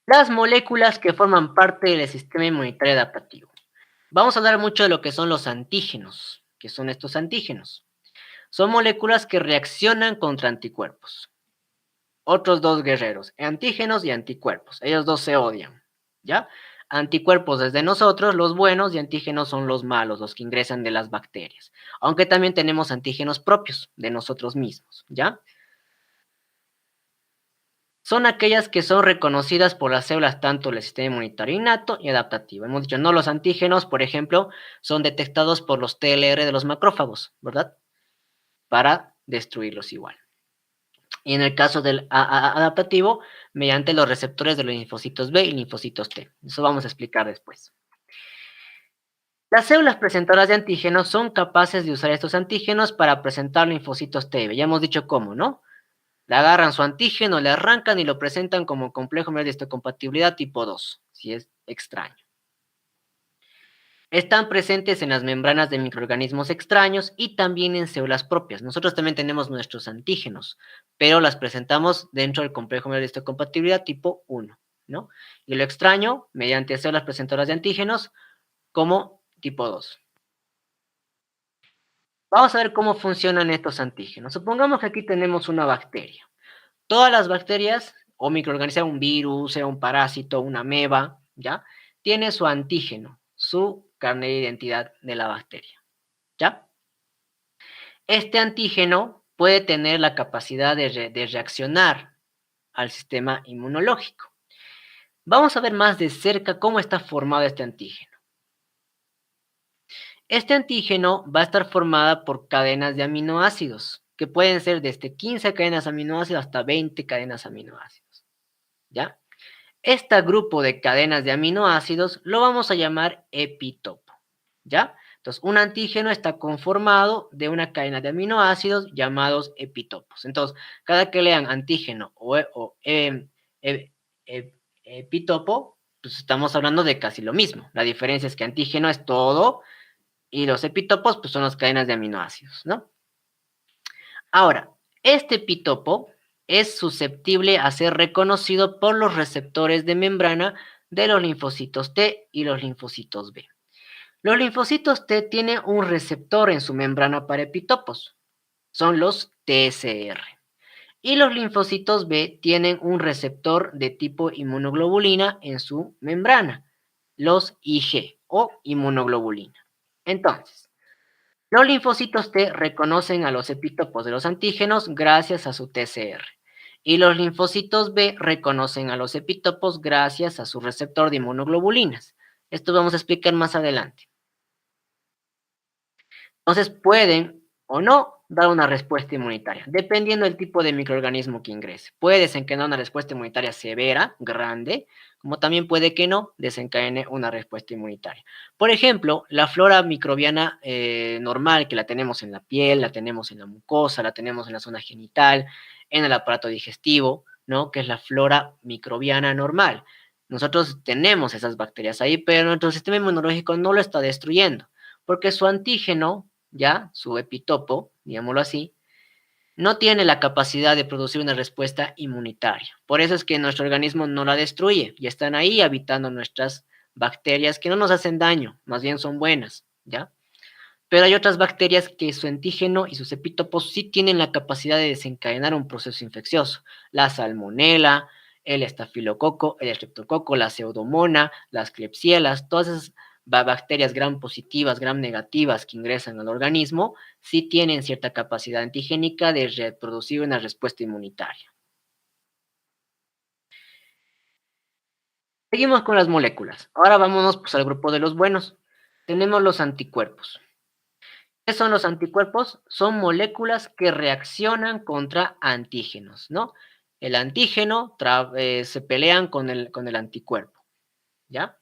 Las moléculas que forman parte del sistema inmunitario adaptativo. Vamos a hablar mucho de lo que son los antígenos. ¿Qué son estos antígenos? Son moléculas que reaccionan contra anticuerpos. Otros dos guerreros, antígenos y anticuerpos. Ellos dos se odian, ¿ya? Anticuerpos desde nosotros, los buenos, y antígenos son los malos, los que ingresan de las bacterias. Aunque también tenemos antígenos propios de nosotros mismos, ¿ya? Son aquellas que son reconocidas por las células tanto del sistema inmunitario innato y adaptativo. Hemos dicho, no los antígenos, por ejemplo, son detectados por los TLR de los macrófagos, ¿verdad? Para destruirlos igual. Y en el caso del adaptativo, mediante los receptores de los linfocitos B y linfocitos T. Eso vamos a explicar después. Las células presentadoras de antígenos son capaces de usar estos antígenos para presentar linfocitos T. Ya hemos dicho cómo, ¿no? Le agarran su antígeno, le arrancan y lo presentan como complejo de histocompatibilidad tipo 2, si es extraño. Están presentes en las membranas de microorganismos extraños y también en células propias. Nosotros también tenemos nuestros antígenos, pero las presentamos dentro del complejo de histocompatibilidad tipo 1, ¿no? Y lo extraño mediante células presentadoras de antígenos como tipo 2. Vamos a ver cómo funcionan estos antígenos. Supongamos que aquí tenemos una bacteria. Todas las bacterias o microorganismos, un virus, sea un parásito, una ameba, ¿ya? Tiene su antígeno, su carnet de identidad de la bacteria, ¿ya? Este antígeno puede tener la capacidad de reaccionar al sistema inmunológico. Vamos a ver más de cerca cómo está formado este antígeno. Este antígeno va a estar formada por cadenas de aminoácidos, que pueden ser desde 15 cadenas aminoácidos hasta 20 cadenas aminoácidos, ¿ya? Este grupo de cadenas de aminoácidos lo vamos a llamar epitopo, ¿ya? Entonces, un antígeno está conformado de una cadena de aminoácidos llamados epitopos. Entonces, cada que lean antígeno o epitopo, pues estamos hablando de casi lo mismo. La diferencia es que antígeno es todo y los epitopos pues son las cadenas de aminoácidos, ¿no? Ahora, este epitopo es susceptible a ser reconocido por los receptores de membrana de los linfocitos T y los linfocitos B. Los linfocitos T tienen un receptor en su membrana para epitopos, son los TSR. Y los linfocitos B tienen un receptor de tipo inmunoglobulina en su membrana, los IG o inmunoglobulina. Entonces, los linfocitos T reconocen a los epitopos de los antígenos gracias a su TCR. Y los linfocitos B reconocen a los epitopos gracias a su receptor de inmunoglobulinas. Esto vamos a explicar más adelante. Entonces pueden o no dar una respuesta inmunitaria, dependiendo del tipo de microorganismo que ingrese. Puede desencadenar una respuesta inmunitaria severa, grande, como también puede que no desencadene una respuesta inmunitaria. Por ejemplo, la flora microbiana normal, que la tenemos en la piel, la tenemos en la mucosa, la tenemos en la zona genital, en el aparato digestivo, ¿no? Que es la flora microbiana normal. Nosotros tenemos esas bacterias ahí, pero nuestro sistema inmunológico no lo está destruyendo, porque su antígeno, ya, su epitopo, digámoslo así, no tiene la capacidad de producir una respuesta inmunitaria. Por eso es que nuestro organismo no la destruye y están ahí habitando nuestras bacterias que no nos hacen daño, más bien son buenas, ¿ya? Pero hay otras bacterias que su antígeno y sus epitopos sí tienen la capacidad de desencadenar un proceso infeccioso. La salmonela, el estafilococo, el estreptococo, la pseudomonas, las klebsielas, todas esas bacterias gram positivas, gram negativas que ingresan al organismo, sí tienen cierta capacidad antigénica de reproducir una respuesta inmunitaria. Seguimos con las moléculas. Ahora vámonos pues, al grupo de los buenos. Tenemos los anticuerpos. ¿Qué son los anticuerpos? Son moléculas que reaccionan contra antígenos, ¿no? El antígeno se pelean con el anticuerpo, ¿ya?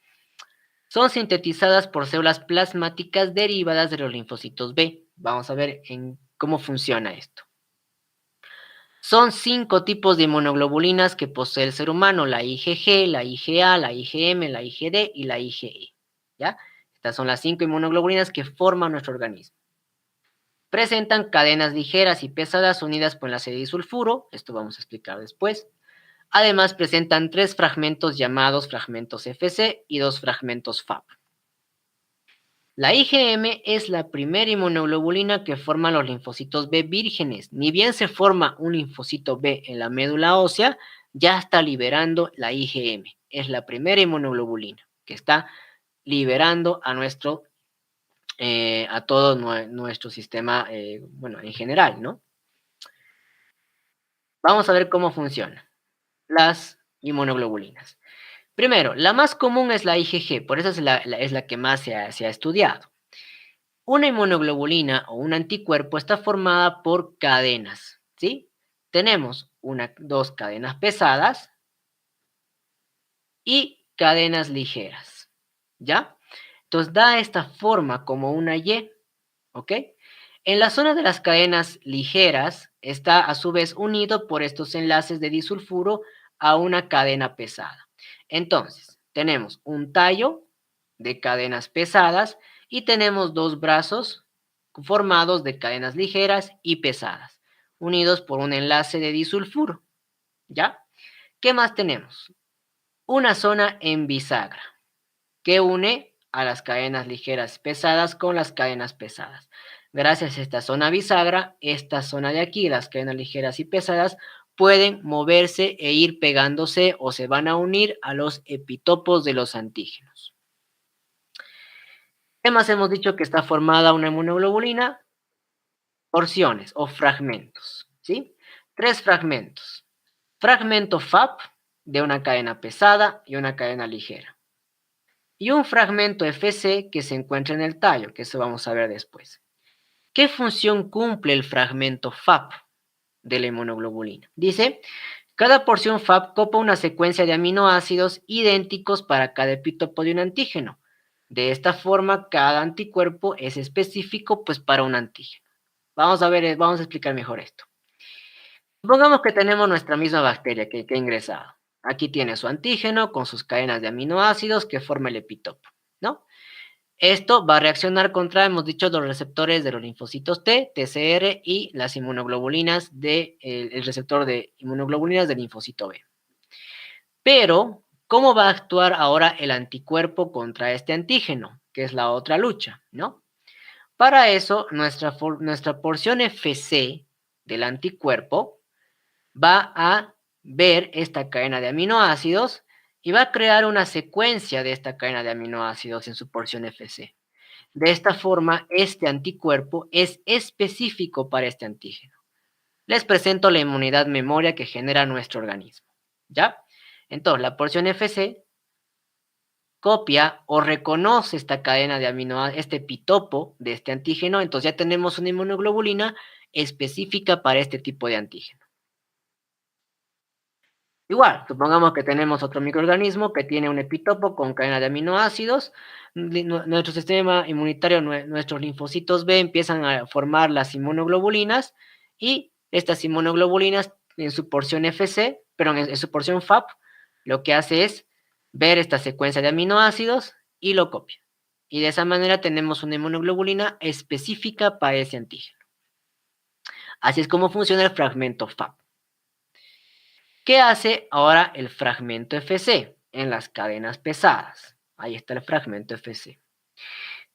Son sintetizadas por células plasmáticas derivadas de los linfocitos B. Vamos a ver en cómo funciona esto. Son 5 tipos de inmunoglobulinas que posee el ser humano, la IgG, la IgA, la IgM, la IgD y la IgE, ¿ya? Estas son las 5 inmunoglobulinas que forman nuestro organismo. Presentan cadenas ligeras y pesadas unidas por enlace de disulfuro, esto vamos a explicar después. Además, presentan 3 fragmentos llamados fragmentos FC y 2 fragmentos FAP. La IgM es la primera inmunoglobulina que forman los linfocitos B vírgenes. Ni bien se forma un linfocito B en la médula ósea, ya está liberando la IgM. Es la primera inmunoglobulina que está liberando a todo nuestro sistema, bueno, en general, ¿no? Vamos a ver cómo funcionan las inmunoglobulinas. Primero, la más común es la IgG, por eso es la que más se ha estudiado. Una inmunoglobulina o un anticuerpo está formada por cadenas, ¿sí? Tenemos dos cadenas pesadas y cadenas ligeras, ¿ya? Entonces da esta forma como una Y, ¿ok? En la zona de las cadenas ligeras está a su vez unido por estos enlaces de disulfuro a una cadena pesada. Entonces, tenemos un tallo de cadenas pesadas y tenemos dos brazos formados de cadenas ligeras y pesadas, unidos por un enlace de disulfuro, ¿ya? ¿Qué más tenemos? Una zona en bisagra que une a las cadenas ligeras pesadas con las cadenas pesadas. Gracias a esta zona bisagra, esta zona de aquí, las cadenas ligeras y pesadas, pueden moverse e ir pegándose o se van a unir a los epitopos de los antígenos. ¿Qué más hemos dicho que está formada una inmunoglobulina? Porciones o fragmentos, ¿sí? 3 fragmentos. Fragmento FAP de una cadena pesada y una cadena ligera. y un fragmento Fc que se encuentra en el tallo, que eso vamos a ver después. ¿Qué función cumple el fragmento FAP de la inmunoglobulina? Dice, cada porción FAP copa una secuencia de aminoácidos idénticos para cada epítopo de un antígeno. De esta forma, cada anticuerpo es específico pues para un antígeno. Vamos a explicar mejor esto. Supongamos que tenemos nuestra misma bacteria que ha ingresado. Aquí tiene su antígeno con sus cadenas de aminoácidos que forma el epitopo, ¿no? Esto va a reaccionar contra, hemos dicho, los receptores de los linfocitos T, TCR y las inmunoglobulinas el receptor de inmunoglobulinas del linfocito B. Pero, ¿cómo va a actuar ahora el anticuerpo contra este antígeno? Que es la otra lucha, ¿no? Para eso, nuestra porción Fc del anticuerpo va a ver esta cadena de aminoácidos y va a crear una secuencia de esta cadena de aminoácidos en su porción Fc. De esta forma, este anticuerpo es específico para este antígeno. Les presento la inmunidad memoria que genera nuestro organismo, ¿ya? Entonces, la porción Fc copia o reconoce esta cadena de aminoácidos, este epitopo de este antígeno, entonces ya tenemos una inmunoglobulina específica para este tipo de antígeno. Igual, supongamos que tenemos otro microorganismo que tiene un epitopo con cadena de aminoácidos. Nuestro sistema inmunitario, nuestros linfocitos B empiezan a formar las inmunoglobulinas y estas inmunoglobulinas en su porción Fc, perdón, en su porción FAP, lo que hace es ver esta secuencia de aminoácidos y lo copia. Y de esa manera tenemos una inmunoglobulina específica para ese antígeno. Así es como funciona el fragmento FAP. ¿Qué hace ahora el fragmento Fc en las cadenas pesadas? Ahí está el fragmento Fc.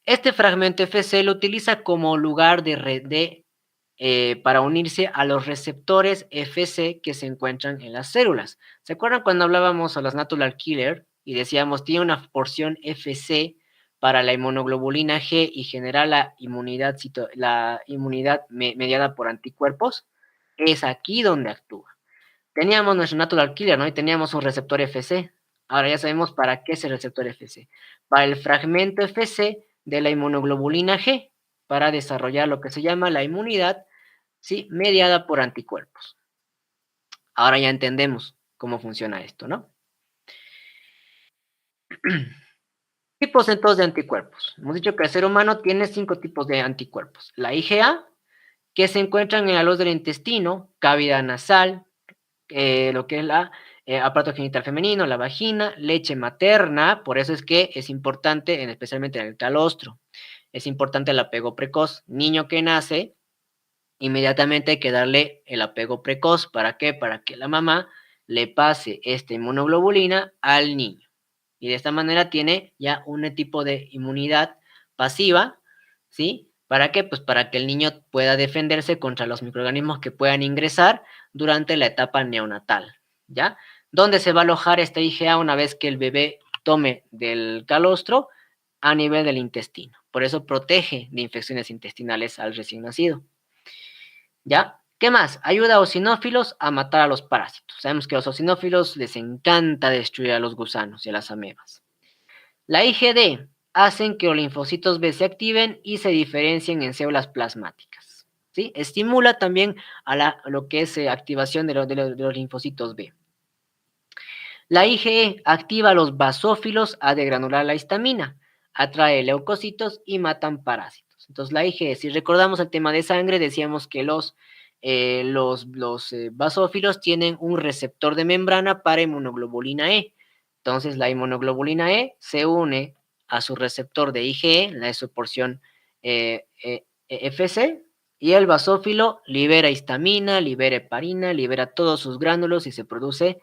Este fragmento Fc lo utiliza como lugar para unirse a los receptores Fc que se encuentran en las células. ¿Se acuerdan cuando hablábamos a las natural killer y decíamos tiene una porción Fc para la inmunoglobulina G y genera la inmunidad mediada por anticuerpos? Es aquí donde actúa. Teníamos nuestro natural killer, ¿no? Y teníamos un receptor Fc. Ahora ya sabemos para qué es el receptor Fc. Para el fragmento Fc de la inmunoglobulina G, para desarrollar lo que se llama la inmunidad, ¿sí? Mediada por anticuerpos. Ahora ya entendemos cómo funciona esto, ¿no? Tipos entonces de anticuerpos. Hemos dicho que el ser humano tiene 5 tipos de anticuerpos. La IgA, que se encuentran en la luz del intestino, cavidad nasal, lo que es aparato genital femenino, la vagina, leche materna, por eso es que es importante, especialmente en el calostro, es importante el apego precoz. Niño que nace, inmediatamente hay que darle el apego precoz. ¿Para qué? Para que la mamá le pase esta inmunoglobulina al niño. Y de esta manera tiene ya un tipo de inmunidad pasiva, ¿sí? ¿Para qué? Pues para que el niño pueda defenderse contra los microorganismos que puedan ingresar durante la etapa neonatal, ¿ya? ¿Dónde se va a alojar esta IgA una vez que el bebé tome del calostro? A nivel del intestino. Por eso protege de infecciones intestinales al recién nacido, ¿ya? ¿Qué más? Ayuda a eosinófilos a matar a los parásitos. Sabemos que a los eosinófilos les encanta destruir a los gusanos y a las amebas. La IgD hacen que los linfocitos B se activen y se diferencien en células plasmáticas, ¿sí? Estimula también a lo que es activación de los linfocitos B. La IgE activa a los basófilos a degranular la histamina, atrae leucocitos y matan parásitos. Entonces la IgE, si recordamos el tema de sangre, decíamos que los basófilos tienen un receptor de membrana para inmunoglobulina E. Entonces la inmunoglobulina E se une a su receptor de IgE, la de su porción Fc, y el basófilo libera histamina, libera heparina, libera todos sus gránulos y se produce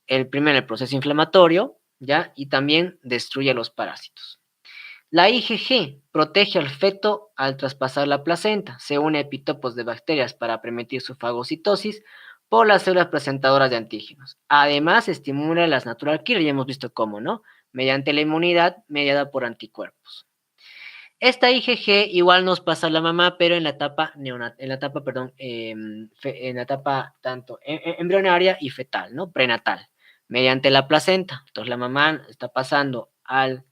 el proceso inflamatorio, ¿ya? Y también destruye los parásitos. La IgG protege al feto al traspasar la placenta, se une a epitopos de bacterias para permitir su fagocitosis por las células presentadoras de antígenos. Además, estimula las natural killer, ya hemos visto cómo, ¿no? Mediante la inmunidad mediada por anticuerpos. Esta IgG igual nos pasa a la mamá, pero en la etapa tanto embrionaria y fetal, ¿no? Prenatal, mediante la placenta. Entonces la mamá está pasando al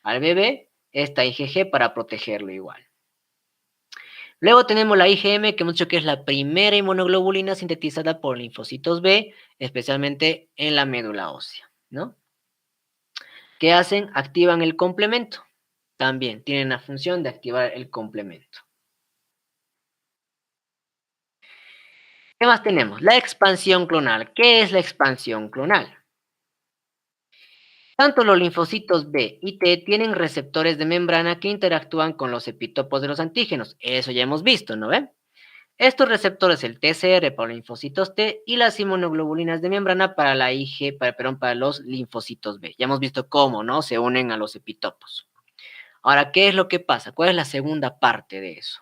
al bebé esta IgG para protegerlo igual. Luego tenemos la IgM, que hemos dicho que es la primera inmunoglobulina sintetizada por linfocitos B, especialmente en la médula ósea, ¿no? ¿Qué hacen? Activan el complemento. También tienen la función de activar el complemento. ¿Qué más tenemos? La expansión clonal. ¿Qué es la expansión clonal? Tanto los linfocitos B y T tienen receptores de membrana que interactúan con los epitopos de los antígenos. Eso ya hemos visto, ¿no ven? Estos receptores, el TCR para los linfocitos T y las inmunoglobulinas de membrana para para los linfocitos B. Ya hemos visto cómo, ¿no? Se unen a los epitopos. Ahora, ¿qué es lo que pasa? ¿Cuál es la segunda parte de eso?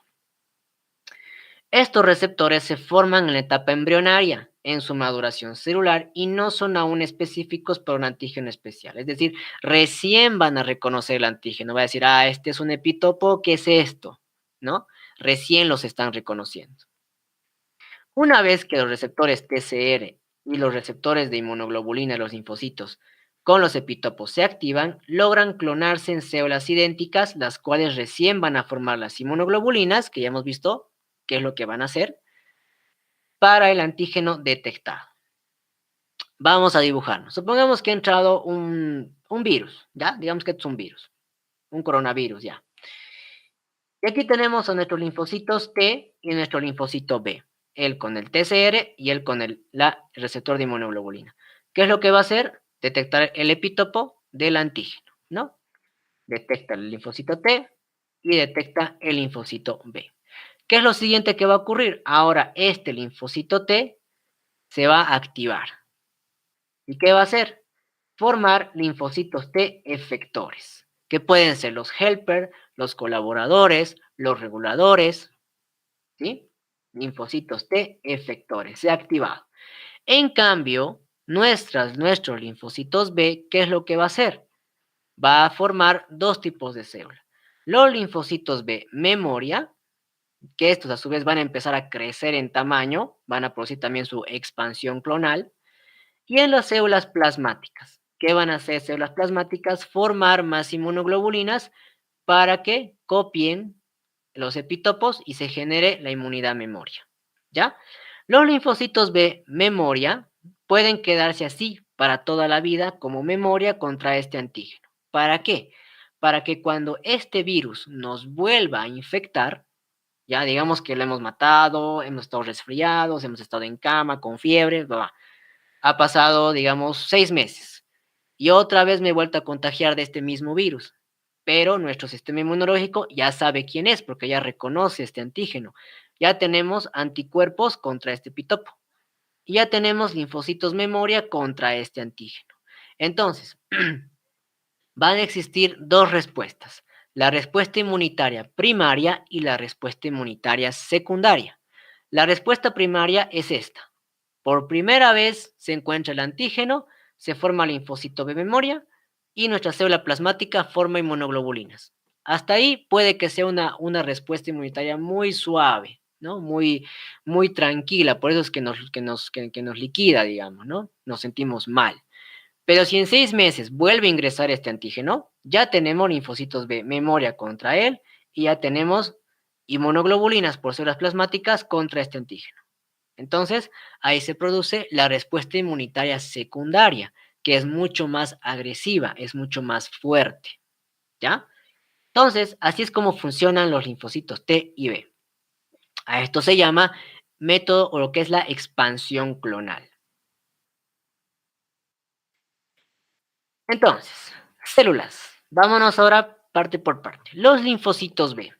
Estos receptores se forman en la etapa embrionaria, en su maduración celular, y no son aún específicos para un antígeno especial. Es decir, recién van a reconocer el antígeno. Va a decir, este es un epitopo, ¿qué es esto? ¿No? Recién los están reconociendo. Una vez que los receptores TCR y los receptores de inmunoglobulina de los linfocitos con los epitopos se activan, logran clonarse en células idénticas, las cuales recién van a formar las inmunoglobulinas, que ya hemos visto qué es lo que van a hacer, para el antígeno detectado. Vamos a dibujarnos. Supongamos que ha entrado un virus, ¿ya? Digamos que es un virus, un coronavirus, ya. Y aquí tenemos a nuestros linfocitos T y nuestro linfocito B. Él con el TCR y él con el receptor de inmunoglobulina. ¿Qué es lo que va a hacer? Detectar el epítopo del antígeno, ¿no? Detecta el linfocito T y detecta el linfocito B. ¿Qué es lo siguiente que va a ocurrir? Ahora este linfocito T se va a activar. ¿Y qué va a hacer? Formar linfocitos T efectores, que pueden ser los helper, los colaboradores, los reguladores, ¿sí? Linfocitos T efectores, se ha activado. En cambio, nuestros linfocitos B, ¿qué es lo que va a hacer? Va a formar dos tipos de células. Los linfocitos B memoria, que estos a su vez van a empezar a crecer en tamaño, van a producir también su expansión clonal, y en las células plasmáticas. ¿Qué van a hacer células plasmáticas? Formar más inmunoglobulinas para que copien los epitopos y se genere la inmunidad memoria, ¿ya? Los linfocitos B memoria pueden quedarse así para toda la vida como memoria contra este antígeno. ¿Para qué? Para que cuando este virus nos vuelva a infectar, ya digamos que lo hemos matado, hemos estado resfriados, hemos estado en cama con fiebre, ha pasado, digamos, 6 meses y otra vez me he vuelto a contagiar de este mismo virus. Pero nuestro sistema inmunológico ya sabe quién es porque ya reconoce este antígeno. Ya tenemos anticuerpos contra este epitopo. Y ya tenemos linfocitos memoria contra este antígeno. Entonces, van a existir dos respuestas. La respuesta inmunitaria primaria y la respuesta inmunitaria secundaria. La respuesta primaria es esta. Por primera vez se encuentra el antígeno, se forma el linfocito de memoria y nuestra célula plasmática forma inmunoglobulinas. Hasta ahí puede que sea una respuesta inmunitaria muy suave, ¿no? Muy, muy tranquila, por eso es que nos liquida, digamos, ¿no? Nos sentimos mal. Pero si en 6 meses vuelve a ingresar este antígeno, ya tenemos linfocitos de memoria contra él y ya tenemos inmunoglobulinas por células plasmáticas contra este antígeno. Entonces, ahí se produce la respuesta inmunitaria secundaria, que es mucho más agresiva, es mucho más fuerte, ¿ya? Entonces, así es como funcionan los linfocitos T y B. A esto se llama método o lo que es la expansión clonal. Entonces, células. Vámonos ahora parte por parte. Los linfocitos B.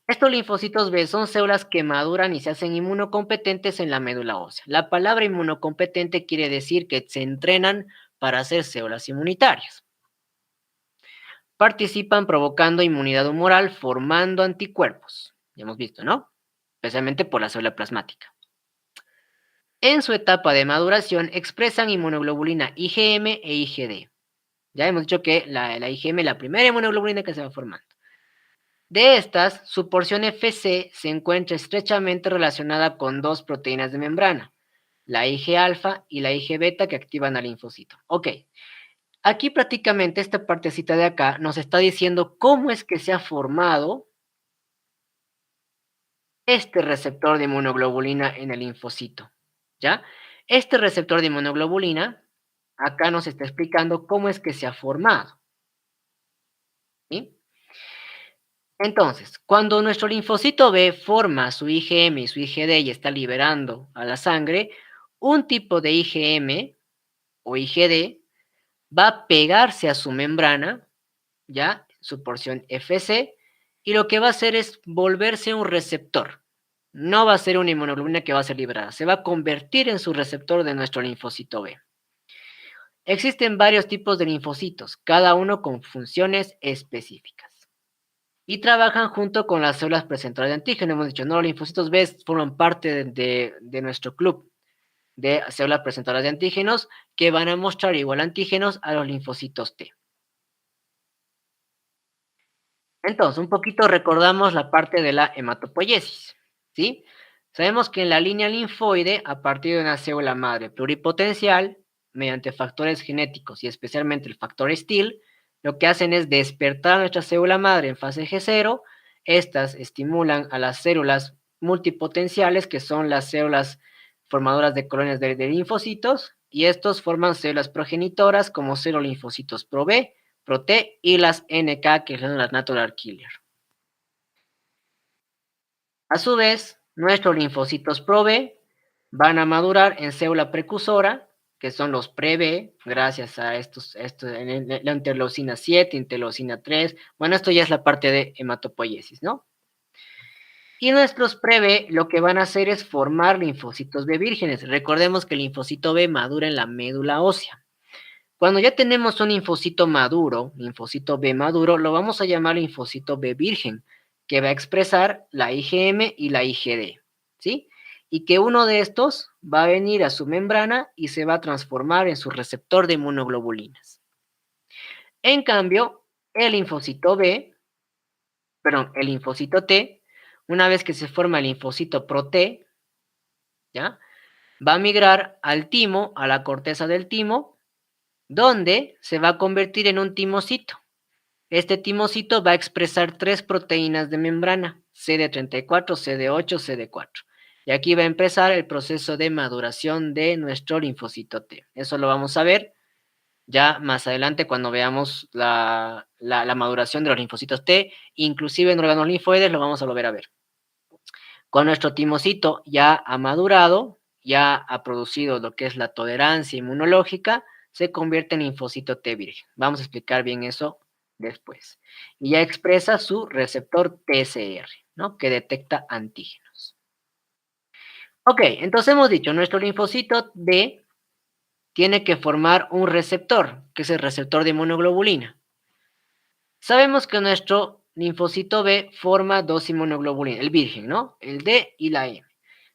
Estos linfocitos B son células que maduran y se hacen inmunocompetentes en la médula ósea. La palabra inmunocompetente quiere decir que se entrenan para ser células inmunitarias. Participan provocando inmunidad humoral, formando anticuerpos. Ya hemos visto, ¿no? Especialmente por la célula plasmática. En su etapa de maduración expresan inmunoglobulina IgM e IgD. Ya hemos dicho que la IgM es la primera inmunoglobulina que se va formando. De estas, su porción Fc se encuentra estrechamente relacionada con dos proteínas de membrana, la Ig alfa y la Ig beta que activan al linfocito. Ok, Aquí prácticamente esta partecita de acá nos está diciendo cómo es que se ha formado este receptor de inmunoglobulina en el linfocito, ¿ya? Este receptor de inmunoglobulina acá nos está explicando cómo es que se ha formado, ¿sí? Entonces, cuando nuestro linfocito B forma su IgM y su IgD y está liberando a la sangre, un tipo de IgM o IgD va a pegarse a su membrana, ¿ya? Su porción Fc, y lo que va a hacer es volverse un receptor. No va a ser una inmunoglobulina que va a ser liberada, se va a convertir en su receptor de nuestro linfocito B. Existen varios tipos de linfocitos, cada uno con funciones específicas. Y trabajan junto con las células presentadoras de antígeno. Hemos dicho, no, los linfocitos B forman parte de nuestro club de células presentadoras de antígenos que van a mostrar igual antígenos a los linfocitos T. Entonces, un poquito recordamos la parte de la hematopoiesis, ¿sí? Sabemos que en la línea linfoide, a partir de una célula madre pluripotencial, mediante factores genéticos y especialmente el factor STIL, lo que hacen es despertar a nuestra célula madre en fase G0. Estas estimulan a las células multipotenciales, que son las células formadoras de colonias de linfocitos, y estos forman células progenitoras como linfocitos pro B, pro T y las NK, que son las natural killer. A su vez, nuestros linfocitos pro B van a madurar en célula precursora, que son los pre-B, gracias a la interleucina 7, interleucina 3. Bueno, esto ya es la parte de hematopoiesis, ¿no? Y nuestros pre-B lo que van a hacer es formar linfocitos B vírgenes. Recordemos que el linfocito B madura en la médula ósea. Cuando ya tenemos un linfocito maduro, linfocito B maduro, lo vamos a llamar linfocito B virgen, que va a expresar la IgM y la IgD, ¿sí? Y que uno de estos va a venir a su membrana y se va a transformar en su receptor de inmunoglobulinas. En cambio, el linfocito T, una vez que se forma el linfocito pro T, ¿ya? Va a migrar al timo, a la corteza del timo, donde se va a convertir en un timocito. Este timocito va a expresar 3 proteínas de membrana, CD34, CD8, CD4. Y aquí va a empezar el proceso de maduración de nuestro linfocito T. Eso lo vamos a ver ya más adelante cuando veamos la maduración de los linfocitos T, inclusive en órganos linfoides lo vamos a volver a ver. Con nuestro timocito ya ha madurado, ya ha producido lo que es la tolerancia inmunológica, se convierte en linfocito T virgen. Vamos a explicar bien eso después. Y ya expresa su receptor TCR, ¿no? Que detecta antígenos. Ok, entonces hemos dicho, nuestro linfocito B tiene que formar un receptor, que es el receptor de inmunoglobulina. Sabemos que nuestro linfocito B forma 2 inmunoglobulinas, el virgen, ¿no? El D y la E.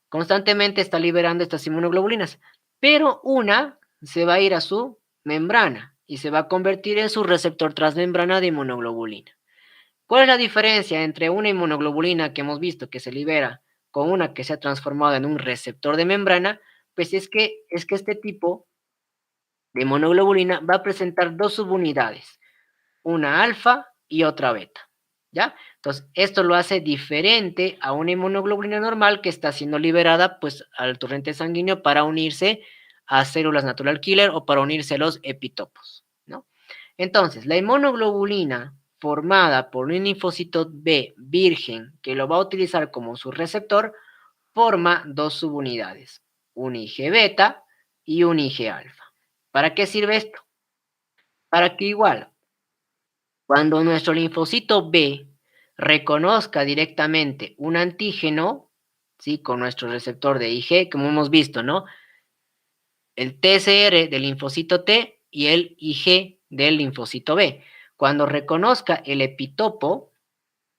Constantemente está liberando estas inmunoglobulinas, pero una se va a ir a su membrana y se va a convertir en su receptor transmembrana de inmunoglobulina. ¿Cuál es la diferencia entre una inmunoglobulina que hemos visto que se libera con una que se ha transformado en un receptor de membrana? Pues es que este tipo de inmunoglobulina va a presentar 2 subunidades, una alfa y otra beta, ¿ya? Entonces, esto lo hace diferente a una inmunoglobulina normal que está siendo liberada, pues, al torrente sanguíneo para unirse a células natural killer o para unirse a los epitopos, ¿no? Entonces, la inmunoglobulina formada por un linfocito B virgen que lo va a utilizar como su receptor, forma 2 subunidades, un Ig beta y un Ig alfa. ¿Para qué sirve esto? Para que igual, cuando nuestro linfocito B reconozca directamente un antígeno, ¿sí? Con nuestro receptor de Ig, como hemos visto, ¿no? El TCR del linfocito T y el Ig del linfocito B. Cuando reconozca el epitopo,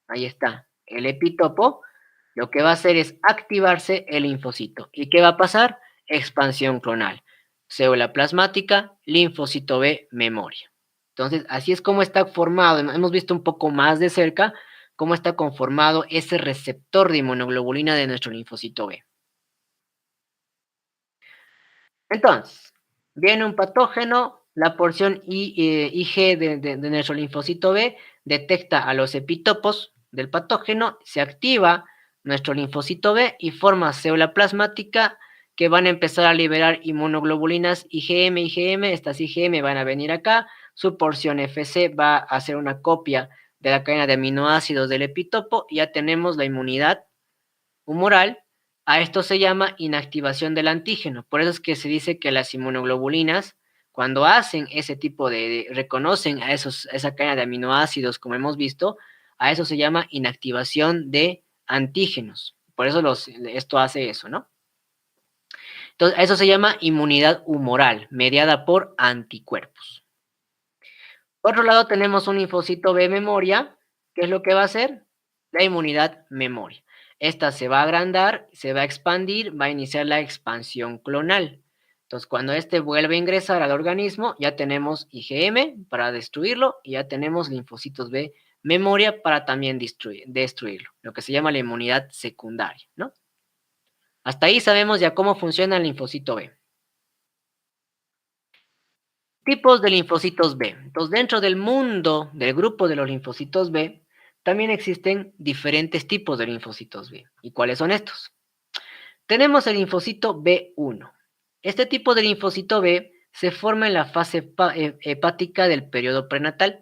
ahí está, el epitopo, lo que va a hacer es activarse el linfocito. ¿Y qué va a pasar? Expansión clonal. Célula plasmática, linfocito B, memoria. Entonces, así es como está formado. Hemos visto un poco más de cerca cómo está conformado ese receptor de inmunoglobulina de nuestro linfocito B. Entonces, viene un patógeno, la porción IG de nuestro linfocito B detecta a los epitopos del patógeno, se activa nuestro linfocito B y forma célula plasmática que van a empezar a liberar inmunoglobulinas IgM. Estas IgM van a venir acá, su porción FC va a hacer una copia de la cadena de aminoácidos del epitopo y ya tenemos la inmunidad humoral. A esto se llama inactivación del antígeno. Por eso es que se dice que las inmunoglobulinas, cuando hacen ese tipo reconocen a esa cadena de aminoácidos, como hemos visto, a eso se llama inactivación de antígenos. Por eso esto hace eso, ¿no? Entonces, eso se llama inmunidad humoral, mediada por anticuerpos. Por otro lado, tenemos un linfocito B memoria. ¿Qué es lo que va a hacer? La inmunidad memoria. Esta se va a agrandar, se va a expandir, va a iniciar la expansión clonal. Entonces, cuando este vuelve a ingresar al organismo, ya tenemos IgM para destruirlo y ya tenemos linfocitos B memoria para también destruirlo, lo que se llama la inmunidad secundaria, ¿no? Hasta ahí sabemos ya cómo funciona el linfocito B. Tipos de linfocitos B. Entonces, dentro del mundo del grupo de los linfocitos B, también existen diferentes tipos de linfocitos B. ¿Y cuáles son estos? Tenemos el linfocito B1. Este tipo de linfocito B se forma en la fase hepática del periodo prenatal.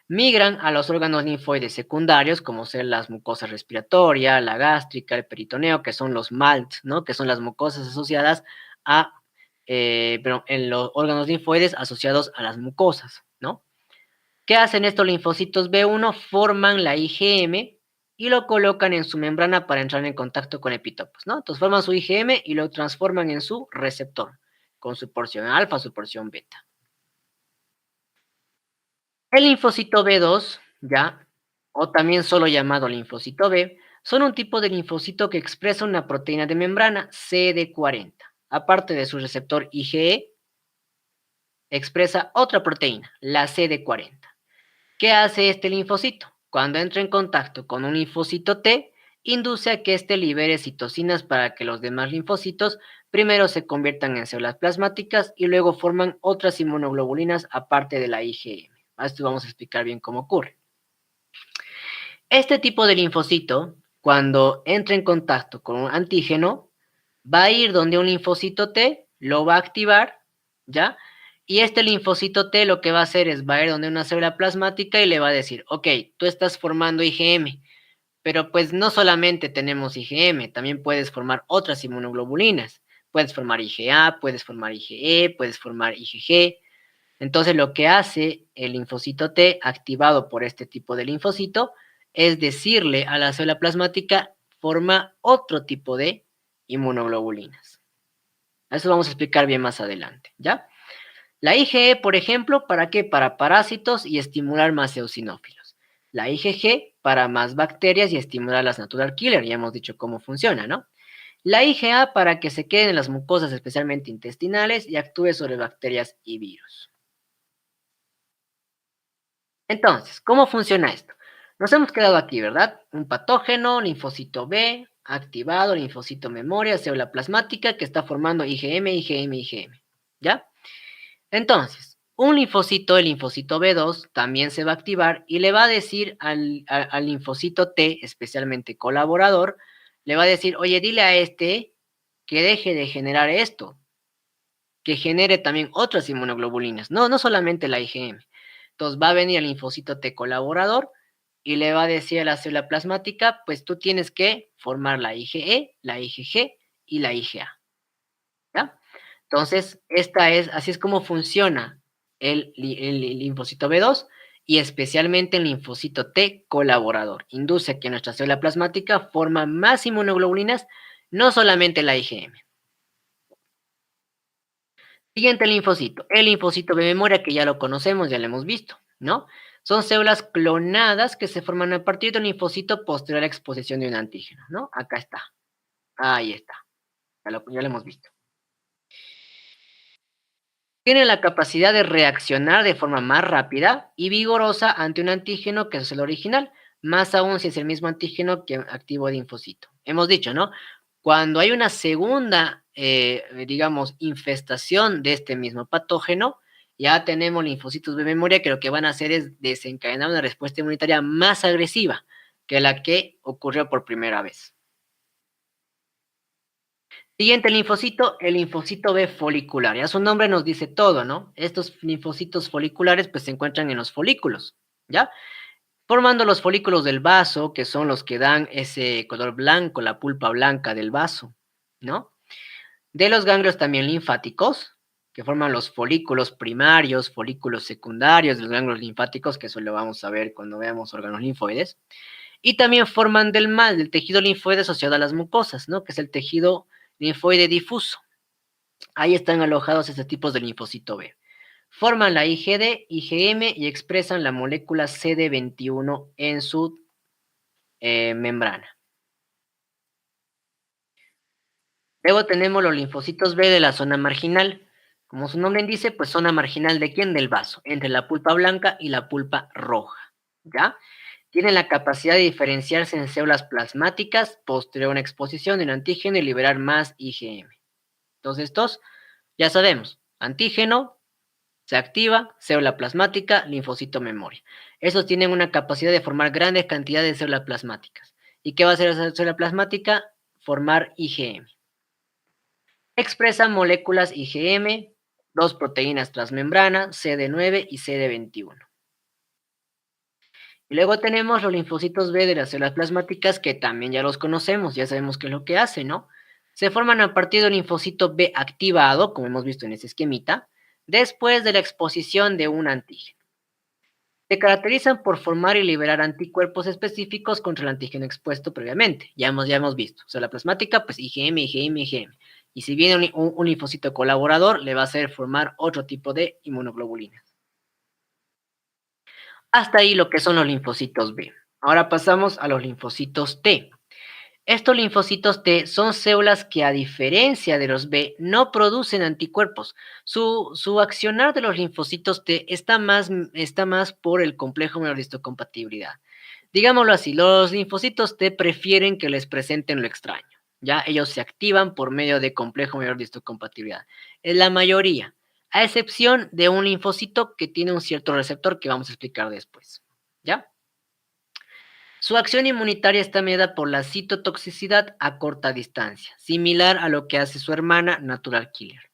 Migran a los órganos linfoides secundarios, como ser las mucosas respiratorias, la gástrica, el peritoneo, que son los MALT, ¿no? Que son las mucosas asociadas a pero en los órganos linfoides asociados a las mucosas, ¿no? ¿Qué hacen estos linfocitos B1? Forman la IgM y lo colocan en su membrana para entrar en contacto con epitopos, ¿no? Entonces forman su IgM y lo transforman en su receptor, con su porción alfa, su porción beta. El linfocito B2, ya, o también solo llamado linfocito B, son un tipo de linfocito que expresa una proteína de membrana CD40. Aparte de su receptor IgE, expresa otra proteína, la CD40. ¿Qué hace este linfocito? Cuando entra en contacto con un linfocito T, induce a que éste libere citocinas para que los demás linfocitos primero se conviertan en células plasmáticas y luego forman otras inmunoglobulinas aparte de la IgM. A esto vamos a explicar bien cómo ocurre. Este tipo de linfocito, cuando entra en contacto con un antígeno, va a ir donde un linfocito T, lo va a activar, ¿ya? Y este linfocito T lo que va a hacer es va a ir donde una célula plasmática y le va a decir, ok, tú estás formando IgM, pero pues no solamente tenemos IgM, también puedes formar otras inmunoglobulinas. Puedes formar IgA, puedes formar IgE, puedes formar IgG. Entonces lo que hace el linfocito T activado por este tipo de linfocito es decirle a la célula plasmática forma otro tipo de inmunoglobulinas. Eso vamos a explicar bien más adelante, ¿ya? La IgE, por ejemplo, ¿para qué? Para parásitos y estimular más eosinófilos. La IgG para más bacterias y estimular las natural killer, ya hemos dicho cómo funciona, ¿no? La IgA para que se queden en las mucosas, especialmente intestinales, y actúe sobre bacterias y virus. Entonces, ¿cómo funciona esto? Nos hemos quedado aquí, ¿verdad? Un patógeno, linfocito B, activado, linfocito memoria, célula plasmática que está formando IgM. ¿Ya? Entonces, un linfocito, el linfocito B2, también se va a activar y le va a decir al linfocito T, especialmente colaborador, le va a decir, oye, dile a este que deje de generar esto, que genere también otras inmunoglobulinas, no solamente la IgM. Entonces va a venir el linfocito T colaborador y le va a decir a la célula plasmática, pues tú tienes que formar la IgE, la IgG y la IgA. ¿Ya? Entonces, así es como funciona el linfocito B2 y especialmente el linfocito T colaborador. Induce que nuestra célula plasmática forma más inmunoglobulinas, no solamente la IgM. Siguiente linfocito, el linfocito B memoria, que ya lo conocemos, ya lo hemos visto, ¿no? Son células clonadas que se forman a partir de un linfocito posterior a la exposición de un antígeno, ¿no? Acá está, ahí está, ya lo hemos visto. Tiene la capacidad de reaccionar de forma más rápida y vigorosa ante un antígeno que es el original, más aún si es el mismo antígeno que activo el linfocito. Hemos dicho, ¿no? Cuando hay una segunda, digamos, infestación de este mismo patógeno, ya tenemos linfocitos B memoria que lo que van a hacer es desencadenar una respuesta inmunitaria más agresiva que la que ocurrió por primera vez. Siguiente linfocito, el linfocito B folicular. Ya su nombre nos dice todo, ¿no? Estos linfocitos foliculares pues se encuentran en los folículos, ¿ya? Formando los folículos del vaso, que son los que dan ese color blanco, la pulpa blanca del vaso, ¿no? De los ganglios también linfáticos, que forman los folículos primarios, folículos secundarios de los ganglios linfáticos, que eso lo vamos a ver cuando veamos órganos linfoides. Y también forman del tejido linfoide asociado a las mucosas, ¿no? Que es el tejido linfoide difuso. Ahí están alojados estos tipos de linfocito B. Forman la IgD, IgM y expresan la molécula CD21 en su membrana. Luego tenemos los linfocitos B de la zona marginal. Como su nombre dice, pues zona marginal ¿de quién? Del vaso, entre la pulpa blanca y la pulpa roja, ¿ya? Tienen la capacidad de diferenciarse en células plasmáticas posterior a una exposición del antígeno y liberar más IgM. Entonces estos, ya sabemos, antígeno, se activa, célula plasmática, linfocito memoria. Estos tienen una capacidad de formar grandes cantidades de células plasmáticas. ¿Y qué va a hacer esa célula plasmática? Formar IgM. Expresan moléculas IgM, dos proteínas transmembrana, CD9 y CD21. Y luego tenemos los linfocitos B de las células plasmáticas, que también ya los conocemos, ya sabemos qué es lo que hace, ¿no? Se forman a partir de un linfocito B activado, como hemos visto en este esquemita, después de la exposición de un antígeno. Se caracterizan por formar y liberar anticuerpos específicos contra el antígeno expuesto previamente. Ya hemos visto. O sea, la plasmática, pues IgM, IgM, IgM. Y si viene un linfocito colaborador, le va a hacer formar otro tipo de inmunoglobulinas. Hasta ahí lo que son los linfocitos B. Ahora pasamos a los linfocitos T. Estos linfocitos T son células que, a diferencia de los B, no producen anticuerpos. Su accionar de los linfocitos T está más por el complejo mayor de histocompatibilidad. Digámoslo así, los linfocitos T prefieren que les presenten lo extraño. Ya ellos se activan por medio de complejo mayor de histocompatibilidad. En la mayoría, a excepción de un linfocito que tiene un cierto receptor que vamos a explicar después. ¿Ya? Su acción inmunitaria está mediada por la citotoxicidad a corta distancia, similar a lo que hace su hermana Natural Killer.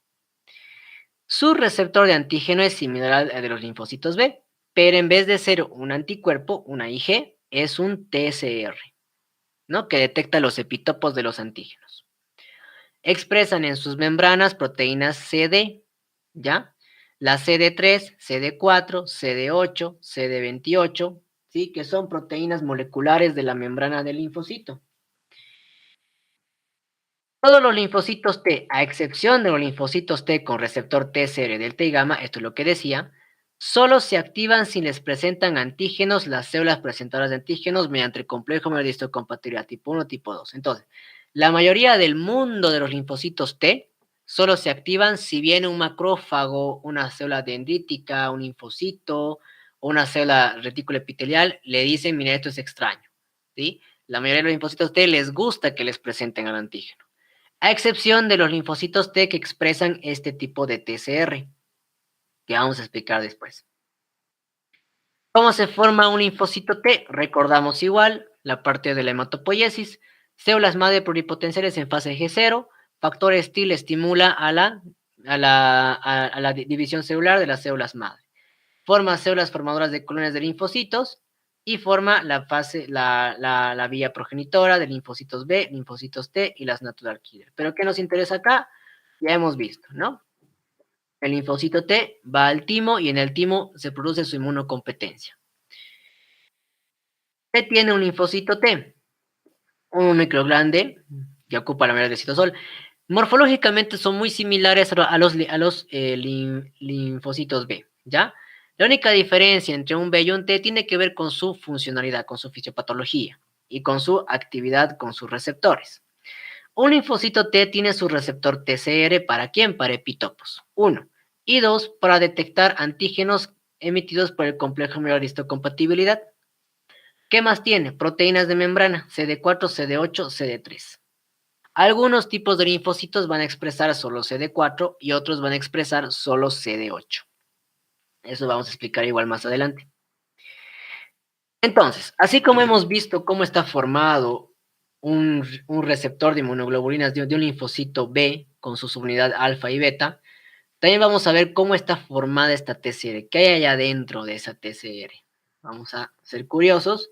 Su receptor de antígeno es similar al de los linfocitos B, pero en vez de ser un anticuerpo, una IG, es un TCR, ¿no? Que detecta los epitopos de los antígenos. Expresan en sus membranas proteínas CD, ¿ya? La CD3, CD4, CD8, CD28, ¿sí? Que son proteínas moleculares de la membrana del linfocito. Todos los linfocitos T, a excepción de los linfocitos T con receptor TCR delta y gamma, esto es lo que decía, solo se activan si les presentan antígenos las células presentadoras de antígenos mediante el complejo mayor de histocompatibilidad tipo 1 tipo 2. Entonces, la mayoría del mundo de los linfocitos T solo se activan si viene un macrófago, una célula dendrítica, un linfocito o una célula retículo epitelial, le dicen, mira, esto es extraño, ¿sí? La mayoría de los linfocitos T les gusta que les presenten al antígeno, a excepción de los linfocitos T que expresan este tipo de TCR, que vamos a explicar después. ¿Cómo se forma un linfocito T? Recordamos igual la parte de la hematopoiesis, células madre pluripotenciales en fase G0, factor STIL estimula a la división celular de las células madre. Forma células formadoras de colonias de linfocitos y forma la vía progenitora de linfocitos B, linfocitos T y las natural killer. ¿Pero qué nos interesa acá? Ya hemos visto, ¿no? El linfocito T va al timo y en el timo se produce su inmunocompetencia. ¿Qué tiene un linfocito T? Un microglande que ocupa la mayoría del citosol. Morfológicamente son muy similares a los linfocitos B, ¿ya? La única diferencia entre un B y un T tiene que ver con su funcionalidad, con su fisiopatología y con su actividad con sus receptores. Un linfocito T tiene su receptor TCR, ¿para quién? Para epitopos, 1. Y 2, para detectar antígenos emitidos por el complejo mayor de histocompatibilidad. ¿Qué más tiene? Proteínas de membrana, CD4, CD8, CD3. Algunos tipos de linfocitos van a expresar solo CD4 y otros van a expresar solo CD8. Eso vamos a explicar igual más adelante. Entonces, así como hemos visto cómo está formado un receptor de inmunoglobulinas de un linfocito B con su subunidad alfa y beta, también vamos a ver cómo está formada esta TCR, qué hay allá dentro de esa TCR. Vamos a ser curiosos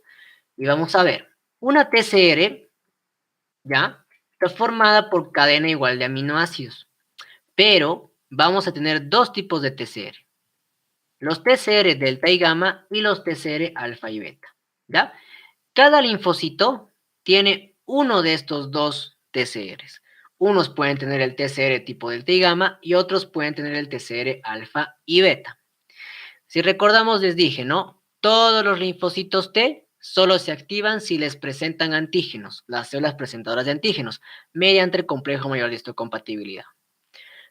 y vamos a ver. Una TCR, ¿ya? Está formada por cadena igual de aminoácidos, pero vamos a tener dos tipos de TCR. Los TCR delta y gamma y los TCR alfa y beta, ¿ya? Cada linfocito tiene uno de estos dos TCRs. Unos pueden tener el TCR tipo delta y gamma y otros pueden tener el TCR alfa y beta. Si recordamos, les dije, ¿no? Todos los linfocitos T solo se activan si les presentan antígenos, las células presentadoras de antígenos, mediante el complejo mayor de histocompatibilidad.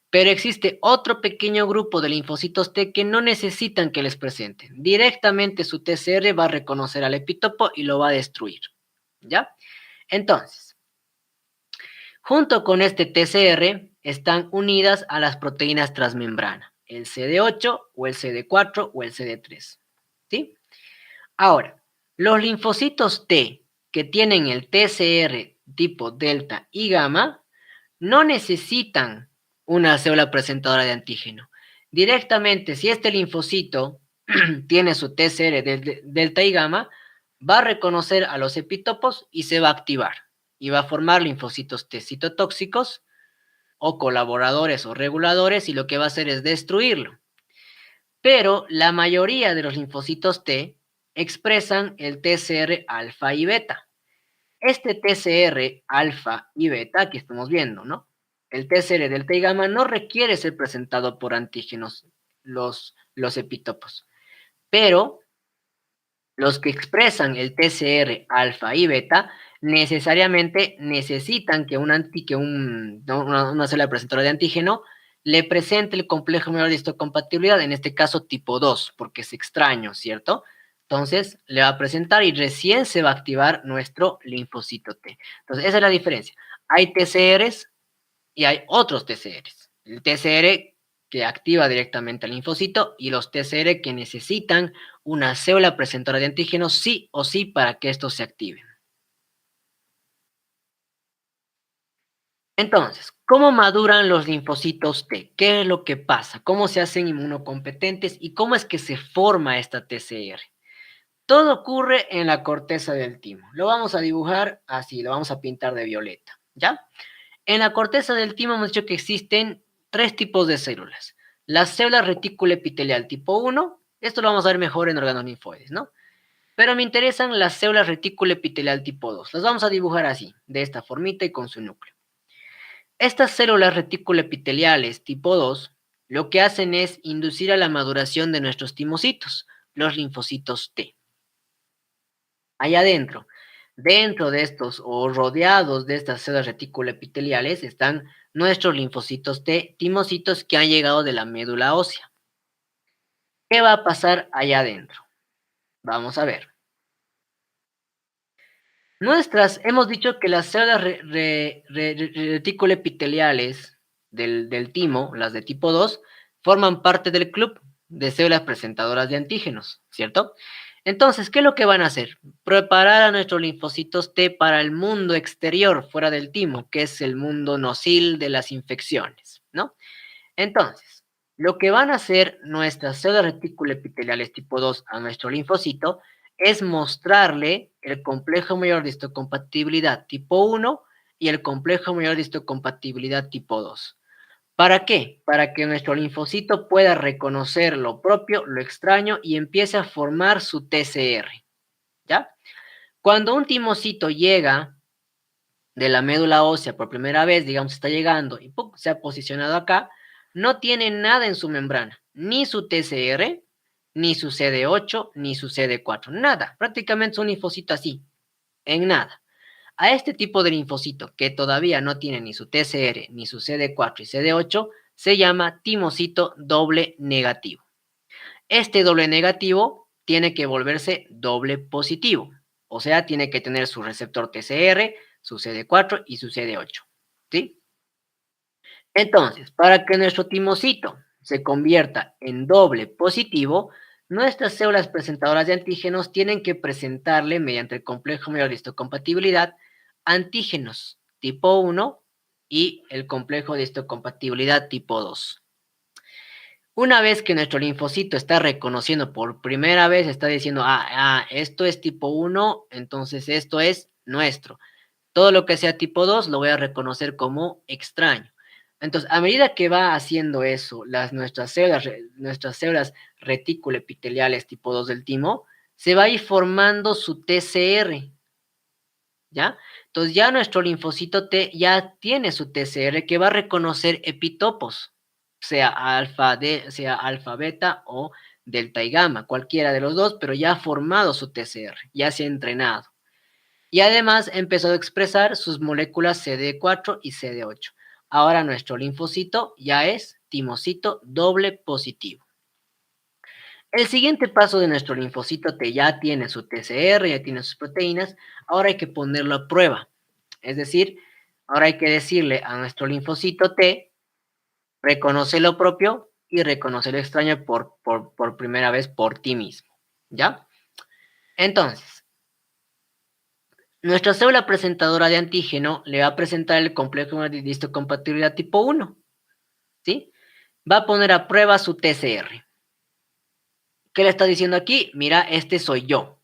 Pero existe otro pequeño grupo de linfocitos T que no necesitan que les presenten. Directamente su TCR va a reconocer al epitopo y lo va a destruir. ¿Ya? Entonces, junto con este TCR están unidas a las proteínas transmembrana, el CD8 o el CD4 o el CD3. ¿Sí? Ahora, los linfocitos T que tienen el TCR tipo delta y gamma no necesitan una célula presentadora de antígeno. Directamente, si este linfocito tiene su TCR de delta y gamma, va a reconocer a los epitopos y se va a activar. Y va a formar linfocitos T citotóxicos o colaboradores o reguladores y lo que va a hacer es destruirlo. Pero la mayoría de los linfocitos T expresan el TCR alfa y beta. Este TCR alfa y beta que estamos viendo, ¿no? El TCR delta y gamma no requiere ser presentado por antígenos, los epitopos. Pero los que expresan el TCR alfa y beta necesariamente necesitan que una célula presentadora de antígeno le presente el complejo mayor de histocompatibilidad, en este caso tipo 2, porque es extraño, ¿cierto? Entonces, le va a presentar y recién se va a activar nuestro linfocito T. Entonces, esa es la diferencia. Hay TCRs y hay otros TCRs. El TCR que activa directamente al linfocito y los TCR que necesitan una célula presentadora de antígenos sí o sí para que estos se activen. Entonces, ¿cómo maduran los linfocitos T? ¿Qué es lo que pasa? ¿Cómo se hacen inmunocompetentes? ¿Y cómo es que se forma esta TCR? Todo ocurre en la corteza del timo. Lo vamos a dibujar así, lo vamos a pintar de violeta, ¿ya? En la corteza del timo hemos dicho que existen tres tipos de células. La célula retícula epitelial tipo 1, esto lo vamos a ver mejor en órganos linfoides, ¿no? Pero me interesan las células retícula epitelial tipo 2. Las vamos a dibujar así, de esta formita y con su núcleo. Estas células retícula epiteliales tipo 2 lo que hacen es inducir a la maduración de nuestros timocitos, los linfocitos T. Allá adentro, dentro de estos o rodeados de estas células retícula epiteliales están nuestros linfocitos T, timocitos que han llegado de la médula ósea. ¿Qué va a pasar allá adentro? Vamos a ver. Hemos dicho que las células retícula epiteliales del timo, las de tipo 2, forman parte del club de células presentadoras de antígenos, ¿cierto? Entonces, ¿qué es lo que van a hacer? Preparar a nuestros linfocitos T para el mundo exterior, fuera del timo, que es el mundo nocil de las infecciones, ¿no? Entonces, lo que van a hacer nuestras células retícula epiteliales tipo 2 a nuestro linfocito es mostrarle el complejo mayor de histocompatibilidad tipo 1 y el complejo mayor de histocompatibilidad tipo 2. ¿Para qué? Para que nuestro linfocito pueda reconocer lo propio, lo extraño y empiece a formar su TCR. ¿Ya? Cuando un timocito llega de la médula ósea por primera vez, digamos, está llegando y ¡pum!, se ha posicionado acá, no tiene nada en su membrana, ni su TCR, ni su CD8, ni su CD4, nada, prácticamente es un linfocito así, en nada. A este tipo de linfocito que todavía no tiene ni su TCR, ni su CD4 y CD8, se llama timocito doble negativo. Este doble negativo tiene que volverse doble positivo, o sea, tiene que tener su receptor TCR, su CD4 y su CD8, ¿sí? Entonces, para que nuestro timocito se convierta en doble positivo, nuestras células presentadoras de antígenos tienen que presentarle, mediante el complejo mayor de histocompatibilidad, antígenos tipo 1 y el complejo de histocompatibilidad tipo 2. Una vez que nuestro linfocito está reconociendo por primera vez, está diciendo, esto es tipo 1, entonces esto es nuestro. Todo lo que sea tipo 2 lo voy a reconocer como extraño. Entonces, a medida que va haciendo eso, nuestras células retículo-epiteliales tipo 2 del timo, se va a ir formando su TCR, ¿ya? Entonces, ya nuestro linfocito T ya tiene su TCR que va a reconocer epitopos, sea alfa, beta o delta y gamma, cualquiera de los dos, pero ya ha formado su TCR, ya se ha entrenado. Y además ha empezado a expresar sus moléculas CD4 y CD8. Ahora nuestro linfocito ya es timocito doble positivo. El siguiente paso de nuestro linfocito T ya tiene su TCR, ya tiene sus proteínas, ahora hay que ponerlo a prueba. Es decir, ahora hay que decirle a nuestro linfocito T, reconoce lo propio y reconoce lo extraño por primera vez por ti mismo. ¿Ya? Entonces, nuestra célula presentadora de antígeno le va a presentar el complejo de histocompatibilidad tipo 1, ¿sí? Va a poner a prueba su TCR. ¿Qué le está diciendo aquí? Mira, este soy yo.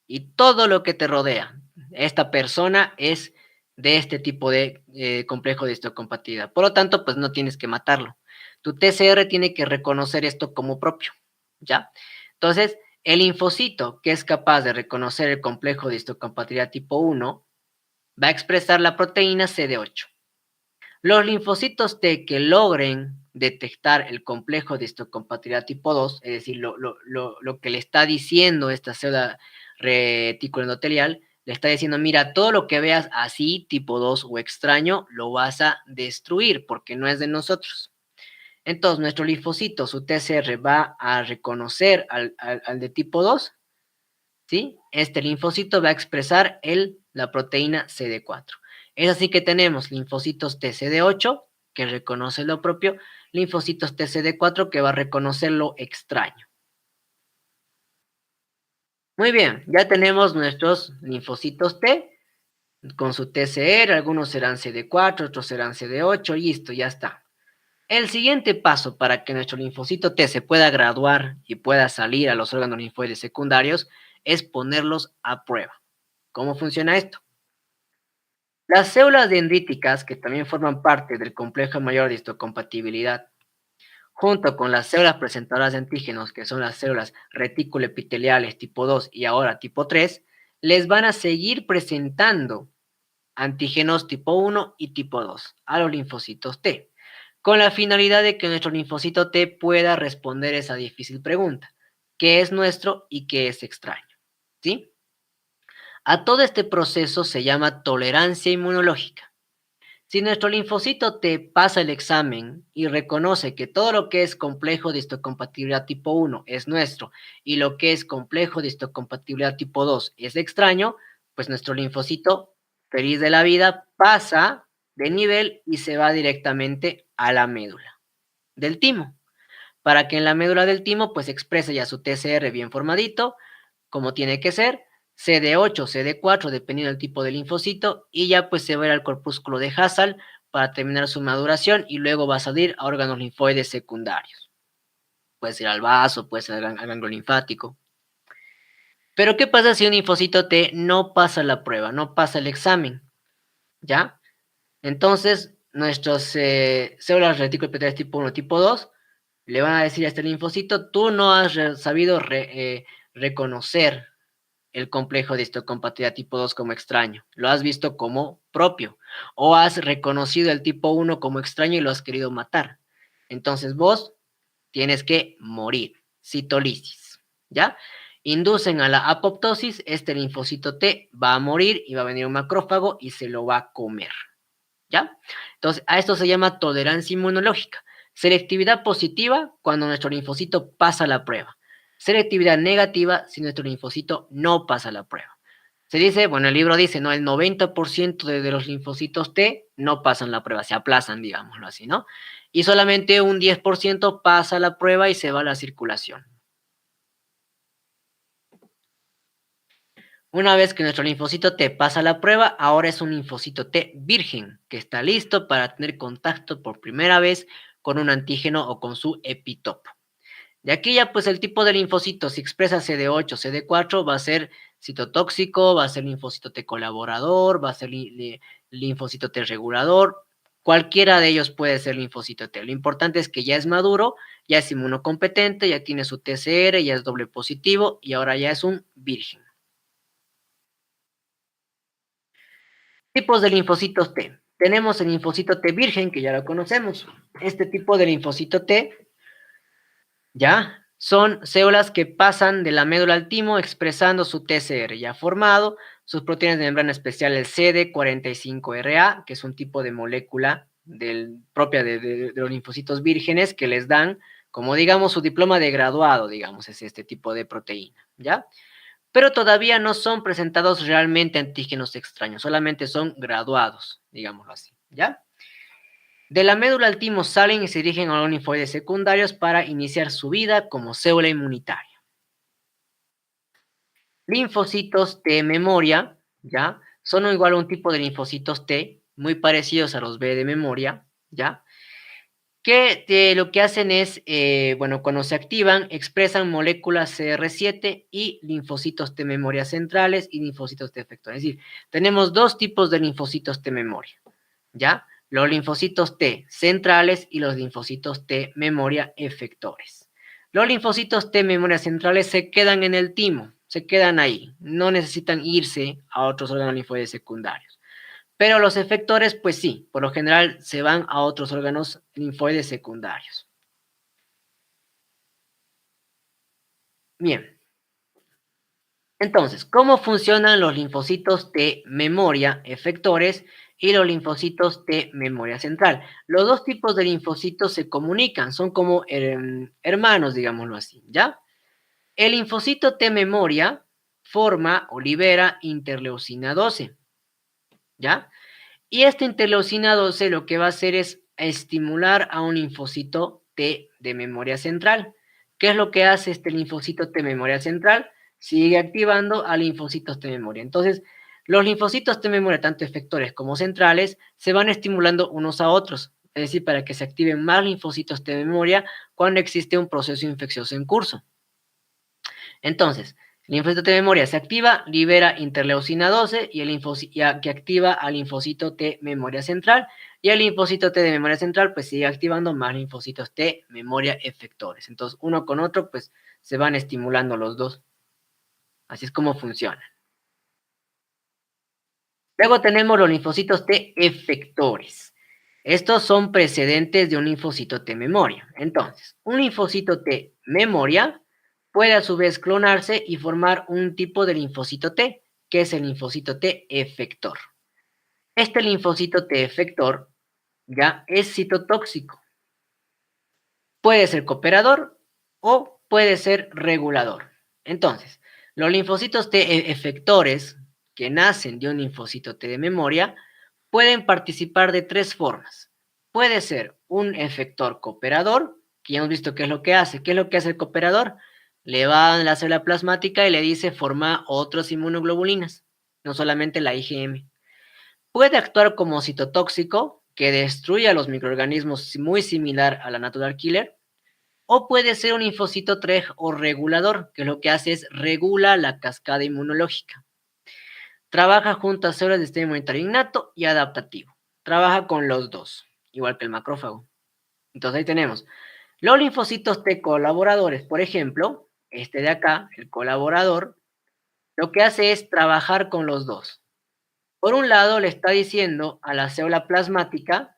Y todo lo que te rodea. Esta persona es de este tipo de complejo de histocompatibilidad. Por lo tanto, pues no tienes que matarlo. Tu TCR tiene que reconocer esto como propio, ¿ya? Entonces, el linfocito que es capaz de reconocer el complejo de histocompatibilidad tipo 1 va a expresar la proteína CD8. Los linfocitos T que logren detectar el complejo de histocompatibilidad tipo 2, es decir, lo que le está diciendo esta célula retículo endotelial, le está diciendo, mira, todo lo que veas así, tipo 2 o extraño, lo vas a destruir porque no es de nosotros. Entonces, nuestro linfocito, su TCR, va a reconocer al de tipo 2, ¿sí? Este linfocito va a expresar la proteína CD4. Es así que tenemos linfocitos TCD8, que reconoce lo propio, linfocitos TCD4, que va a reconocer lo extraño. Muy bien, ya tenemos nuestros linfocitos T con su TCR, algunos serán CD4, otros serán CD8, listo, ya está. El siguiente paso para que nuestro linfocito T se pueda graduar y pueda salir a los órganos linfoides secundarios es ponerlos a prueba. ¿Cómo funciona esto? Las células dendríticas, que también forman parte del complejo mayor de histocompatibilidad, junto con las células presentadoras de antígenos, que son las células retículo-epiteliales tipo 2 y ahora tipo 3, les van a seguir presentando antígenos tipo 1 y tipo 2 a los linfocitos T, con la finalidad de que nuestro linfocito T pueda responder esa difícil pregunta: ¿qué es nuestro y qué es extraño? ¿Sí? A todo este proceso se llama tolerancia inmunológica. Si nuestro linfocito T pasa el examen y reconoce que todo lo que es complejo de histocompatibilidad tipo 1 es nuestro y lo que es complejo de histocompatibilidad tipo 2 es extraño, pues nuestro linfocito, feliz de la vida, pasa de nivel y se va directamente a la médula del timo, para que en la médula del timo pues exprese ya su TCR bien formadito, como tiene que ser, CD8, CD4, dependiendo del tipo de linfocito, y ya pues se va a ir al corpúsculo de Hassall para terminar su maduración y luego va a salir a órganos linfoides secundarios. Puede ser al vaso, puede ser al ganglio linfático. Pero ¿qué pasa si un linfocito T no pasa la prueba, no pasa el examen? ¿Ya? Entonces, nuestras células retículo epiteliales tipo 1, tipo 2, le van a decir a este linfocito, tú no has sabido reconocer el complejo de histocompatibilidad tipo 2 como extraño, lo has visto como propio, o has reconocido el tipo 1 como extraño y lo has querido matar. Entonces vos tienes que morir, citolisis, ¿ya? Inducen a la apoptosis, este linfocito T va a morir y va a venir un macrófago y se lo va a comer, ¿ya? Entonces, a esto se llama tolerancia inmunológica. Selectividad positiva cuando nuestro linfocito pasa la prueba. Selectividad negativa si nuestro linfocito no pasa la prueba. Se dice, bueno, el libro dice, ¿no? El 90% de los linfocitos T no pasan la prueba, se aplazan, digámoslo así, ¿no? Y solamente un 10% pasa la prueba y se va a la circulación. Una vez que nuestro linfocito T pasa la prueba, ahora es un linfocito T virgen, que está listo para tener contacto por primera vez con un antígeno o con su epitopo. De aquí ya, pues el tipo de linfocito, si expresa CD8, CD4, va a ser citotóxico, va a ser linfocito T colaborador, va a ser linfocito T regulador, cualquiera de ellos puede ser linfocito T. Lo importante es que ya es maduro, ya es inmunocompetente, ya tiene su TCR, ya es doble positivo y ahora ya es un virgen. Tipos de linfocitos T. Tenemos el linfocito T virgen, que ya lo conocemos. Este tipo de linfocito T, ya, son células que pasan de la médula al timo expresando su TCR ya formado, sus proteínas de membrana especial, el CD45RA, que es un tipo de molécula propia de los linfocitos vírgenes que les dan, como digamos, su diploma de graduado, digamos, es este tipo de proteína, ¿ya? Pero todavía no son presentados realmente antígenos extraños, solamente son graduados, digámoslo así, ¿ya? De la médula al timo salen y se dirigen a los linfoides secundarios para iniciar su vida como célula inmunitaria. Linfocitos T memoria, ¿ya? Son igual a un tipo de linfocitos T, muy parecidos a los B de memoria, ¿ya? Que lo que hacen es, bueno, cuando se activan, expresan moléculas CR7 y linfocitos T memoria centrales y linfocitos T efectores. Es decir, tenemos dos tipos de linfocitos T memoria, ¿ya? Los linfocitos T centrales y los linfocitos T memoria efectores. Los linfocitos T memoria centrales se quedan en el timo, se quedan ahí, no necesitan irse a otros órganos linfoides secundarios. Pero los efectores, pues sí, por lo general se van a otros órganos linfoides secundarios. Bien. Entonces, ¿cómo funcionan los linfocitos T memoria efectores y los linfocitos T memoria central? Los dos tipos de linfocitos se comunican, son como hermanos, digámoslo así, ¿ya? El linfocito T memoria forma o libera interleucina 12, ¿ya? Y esta interleucina 12 lo que va a hacer es estimular a un linfocito T de memoria central. ¿Qué es lo que hace este linfocito T memoria central? Sigue activando a linfocitos T memoria. Entonces, los linfocitos T memoria, tanto efectores como centrales, se van estimulando unos a otros. Es decir, para que se activen más linfocitos T memoria cuando existe un proceso infeccioso en curso. Entonces, el linfocito T memoria se activa, libera interleucina 12 y que activa al linfocito T memoria central. Y el linfocito T de memoria central pues sigue activando más linfocitos T memoria efectores. Entonces, uno con otro pues se van estimulando los dos. Así es como funciona. Luego tenemos los linfocitos T efectores. Estos son precedentes de un linfocito T memoria. Entonces, un linfocito T memoria puede a su vez clonarse y formar un tipo de linfocito T, que es el linfocito T efector. Este linfocito T efector ya es citotóxico. Puede ser cooperador o puede ser regulador. Entonces, los linfocitos T efectores que nacen de un linfocito T de memoria pueden participar de tres formas. Puede ser un efector cooperador, que ya hemos visto qué es lo que hace. ¿Qué es lo que hace el cooperador? Le va a la célula plasmática y le dice forma otras inmunoglobulinas, no solamente la IgM. Puede actuar como citotóxico, que destruye a los microorganismos muy similar a la natural killer, o puede ser un linfocito TREG o regulador, que lo que hace es regula la cascada inmunológica. Trabaja junto a células de sistema inmunitario innato y adaptativo. Trabaja con los dos, igual que el macrófago. Entonces ahí tenemos los linfocitos T colaboradores, por ejemplo, este de acá, el colaborador, lo que hace es trabajar con los dos. Por un lado, le está diciendo a la célula plasmática,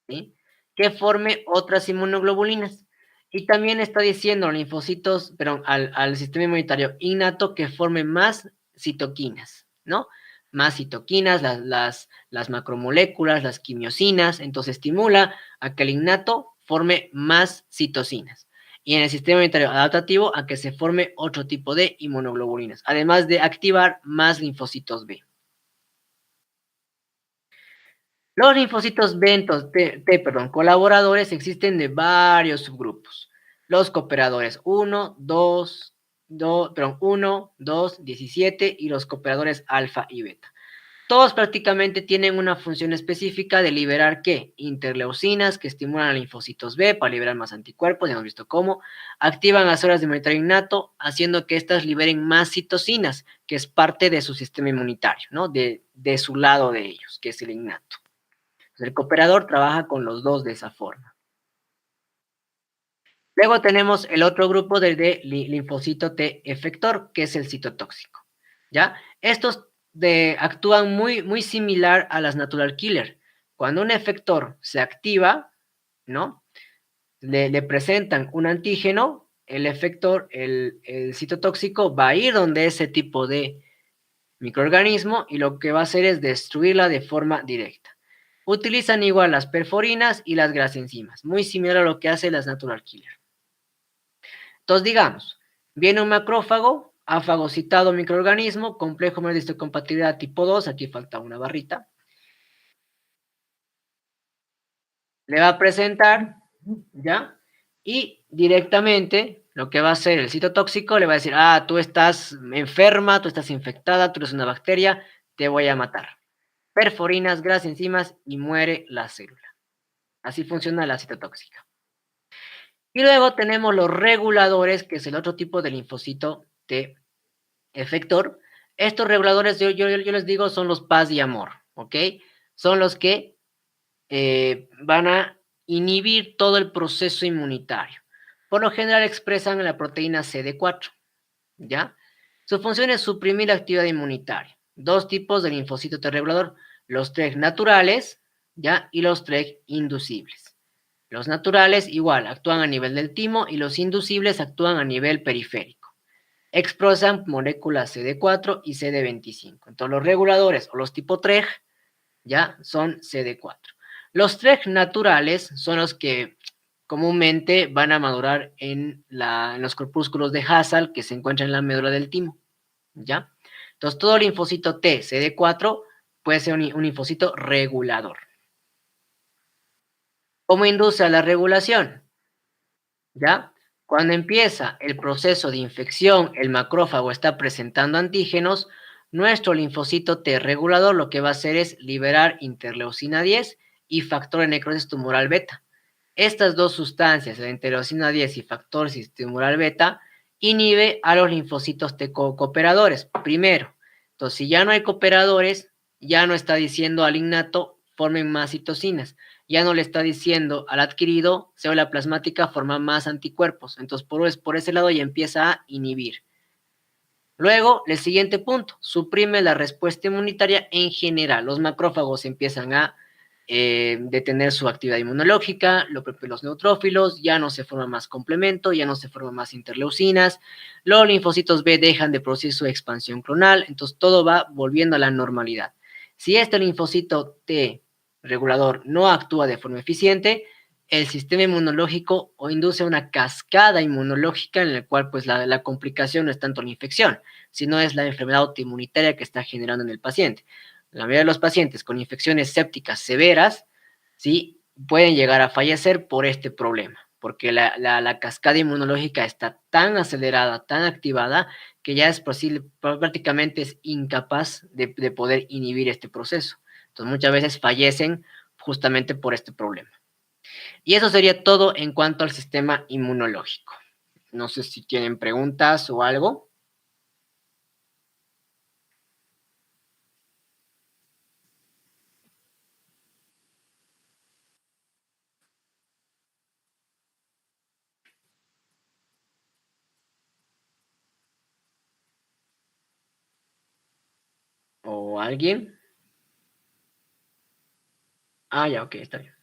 ¿sí?, que forme otras inmunoglobulinas. Y también está diciendo a los linfocitos, perdón, al sistema inmunitario innato que forme más citoquinas, ¿no? Más citoquinas, las macromoléculas, las quimiosinas, entonces estimula a que el innato forme más citocinas. y en el sistema inmunitario adaptativo a que se forme otro tipo de inmunoglobulinas, además de activar más linfocitos B. Los linfocitos B colaboradores existen de varios subgrupos. Los cooperadores 1, 2, 17 y los cooperadores alfa y beta. Todos prácticamente tienen una función específica de liberar, ¿qué? Interleucinas que estimulan a linfocitos B para liberar más anticuerpos, ya hemos visto cómo. Activan las células de inmunitario innato, haciendo que éstas liberen más citocinas, que es parte de su sistema inmunitario, ¿no? De su lado de ellos, que es el innato. El cooperador trabaja con los dos de esa forma. Luego tenemos el otro grupo de linfocito T efector, que es el citotóxico, ¿ya? Estos actúan muy similar a las natural killer. Cuando un efector se activa, ¿no? Le presentan un antígeno, el efector, el citotóxico va a ir donde ese tipo de microorganismo y lo que va a hacer es destruirla de forma directa. Utilizan igual las perforinas y las grasenzimas, muy similar a lo que hace las natural killer. Entonces, digamos, viene un macrófago, ha fagocitado microorganismo, complejo de histocompatibilidad tipo 2, aquí falta una barrita. Le va a presentar, ¿ya? Y directamente lo que va a hacer el citotóxico le va a decir, ah, tú estás enferma, tú estás infectada, tú eres una bacteria, te voy a matar. Perforinas, grasenzimas y muere la célula. Así funciona la citotóxica. Y luego tenemos los reguladores, que es el otro tipo de linfocito T efector. Estos reguladores, yo les digo, son los paz y amor, ¿ok? Son los que van a inhibir todo el proceso inmunitario. Por lo general expresan la proteína CD4, ¿ya? Su función es suprimir la actividad inmunitaria. Dos tipos de linfocito T regulador, los TREG naturales, ¿ya? Y los TREG inducibles. Los naturales, igual, actúan a nivel del timo y los inducibles actúan a nivel periférico. Expresan moléculas CD4 y CD25. Entonces, los reguladores o los tipo TREG, ya, son CD4. Los TREG naturales son los que comúnmente van a madurar en los corpúsculos de Hassall que se encuentran en la médula del timo, ¿ya? Entonces, todo linfocito T, CD4, puede ser un linfocito regulador. ¿Cómo induce a la regulación? ¿Ya? Cuando empieza el proceso de infección, el macrófago está presentando antígenos, nuestro linfocito T regulador lo que va a hacer es liberar interleucina 10 y factor de necrosis tumoral beta. Estas dos sustancias, la interleucina 10 y factor tumoral beta, inhibe a los linfocitos T cooperadores. Primero, entonces si ya no hay cooperadores, ya no está diciendo al innato formen más citocinas, ya no le está diciendo al adquirido célula plasmática forma más anticuerpos. Entonces, por ese lado ya empieza a inhibir. Luego, el siguiente punto, suprime la respuesta inmunitaria en general. Los macrófagos empiezan a detener su actividad inmunológica, los neutrófilos, ya no se forma más complemento, ya no se forman más interleucinas, los linfocitos B dejan de producir su expansión clonal, entonces todo va volviendo a la normalidad. Si este linfocito T regulador no actúa de forma eficiente, el sistema inmunológico o induce una cascada inmunológica en la cual pues la complicación no es tanto la infección, sino es la enfermedad autoinmunitaria que está generando en el paciente. La mayoría de los pacientes con infecciones sépticas severas, ¿sí? Pueden llegar a fallecer por este problema, porque la cascada inmunológica está tan acelerada, tan activada, que ya es posible, prácticamente es incapaz de poder inhibir este proceso. Entonces muchas veces fallecen justamente por este problema. Y eso sería todo en cuanto al sistema inmunológico. No sé si tienen preguntas o algo. ¿O alguien? Ah, ya, ok, está bien.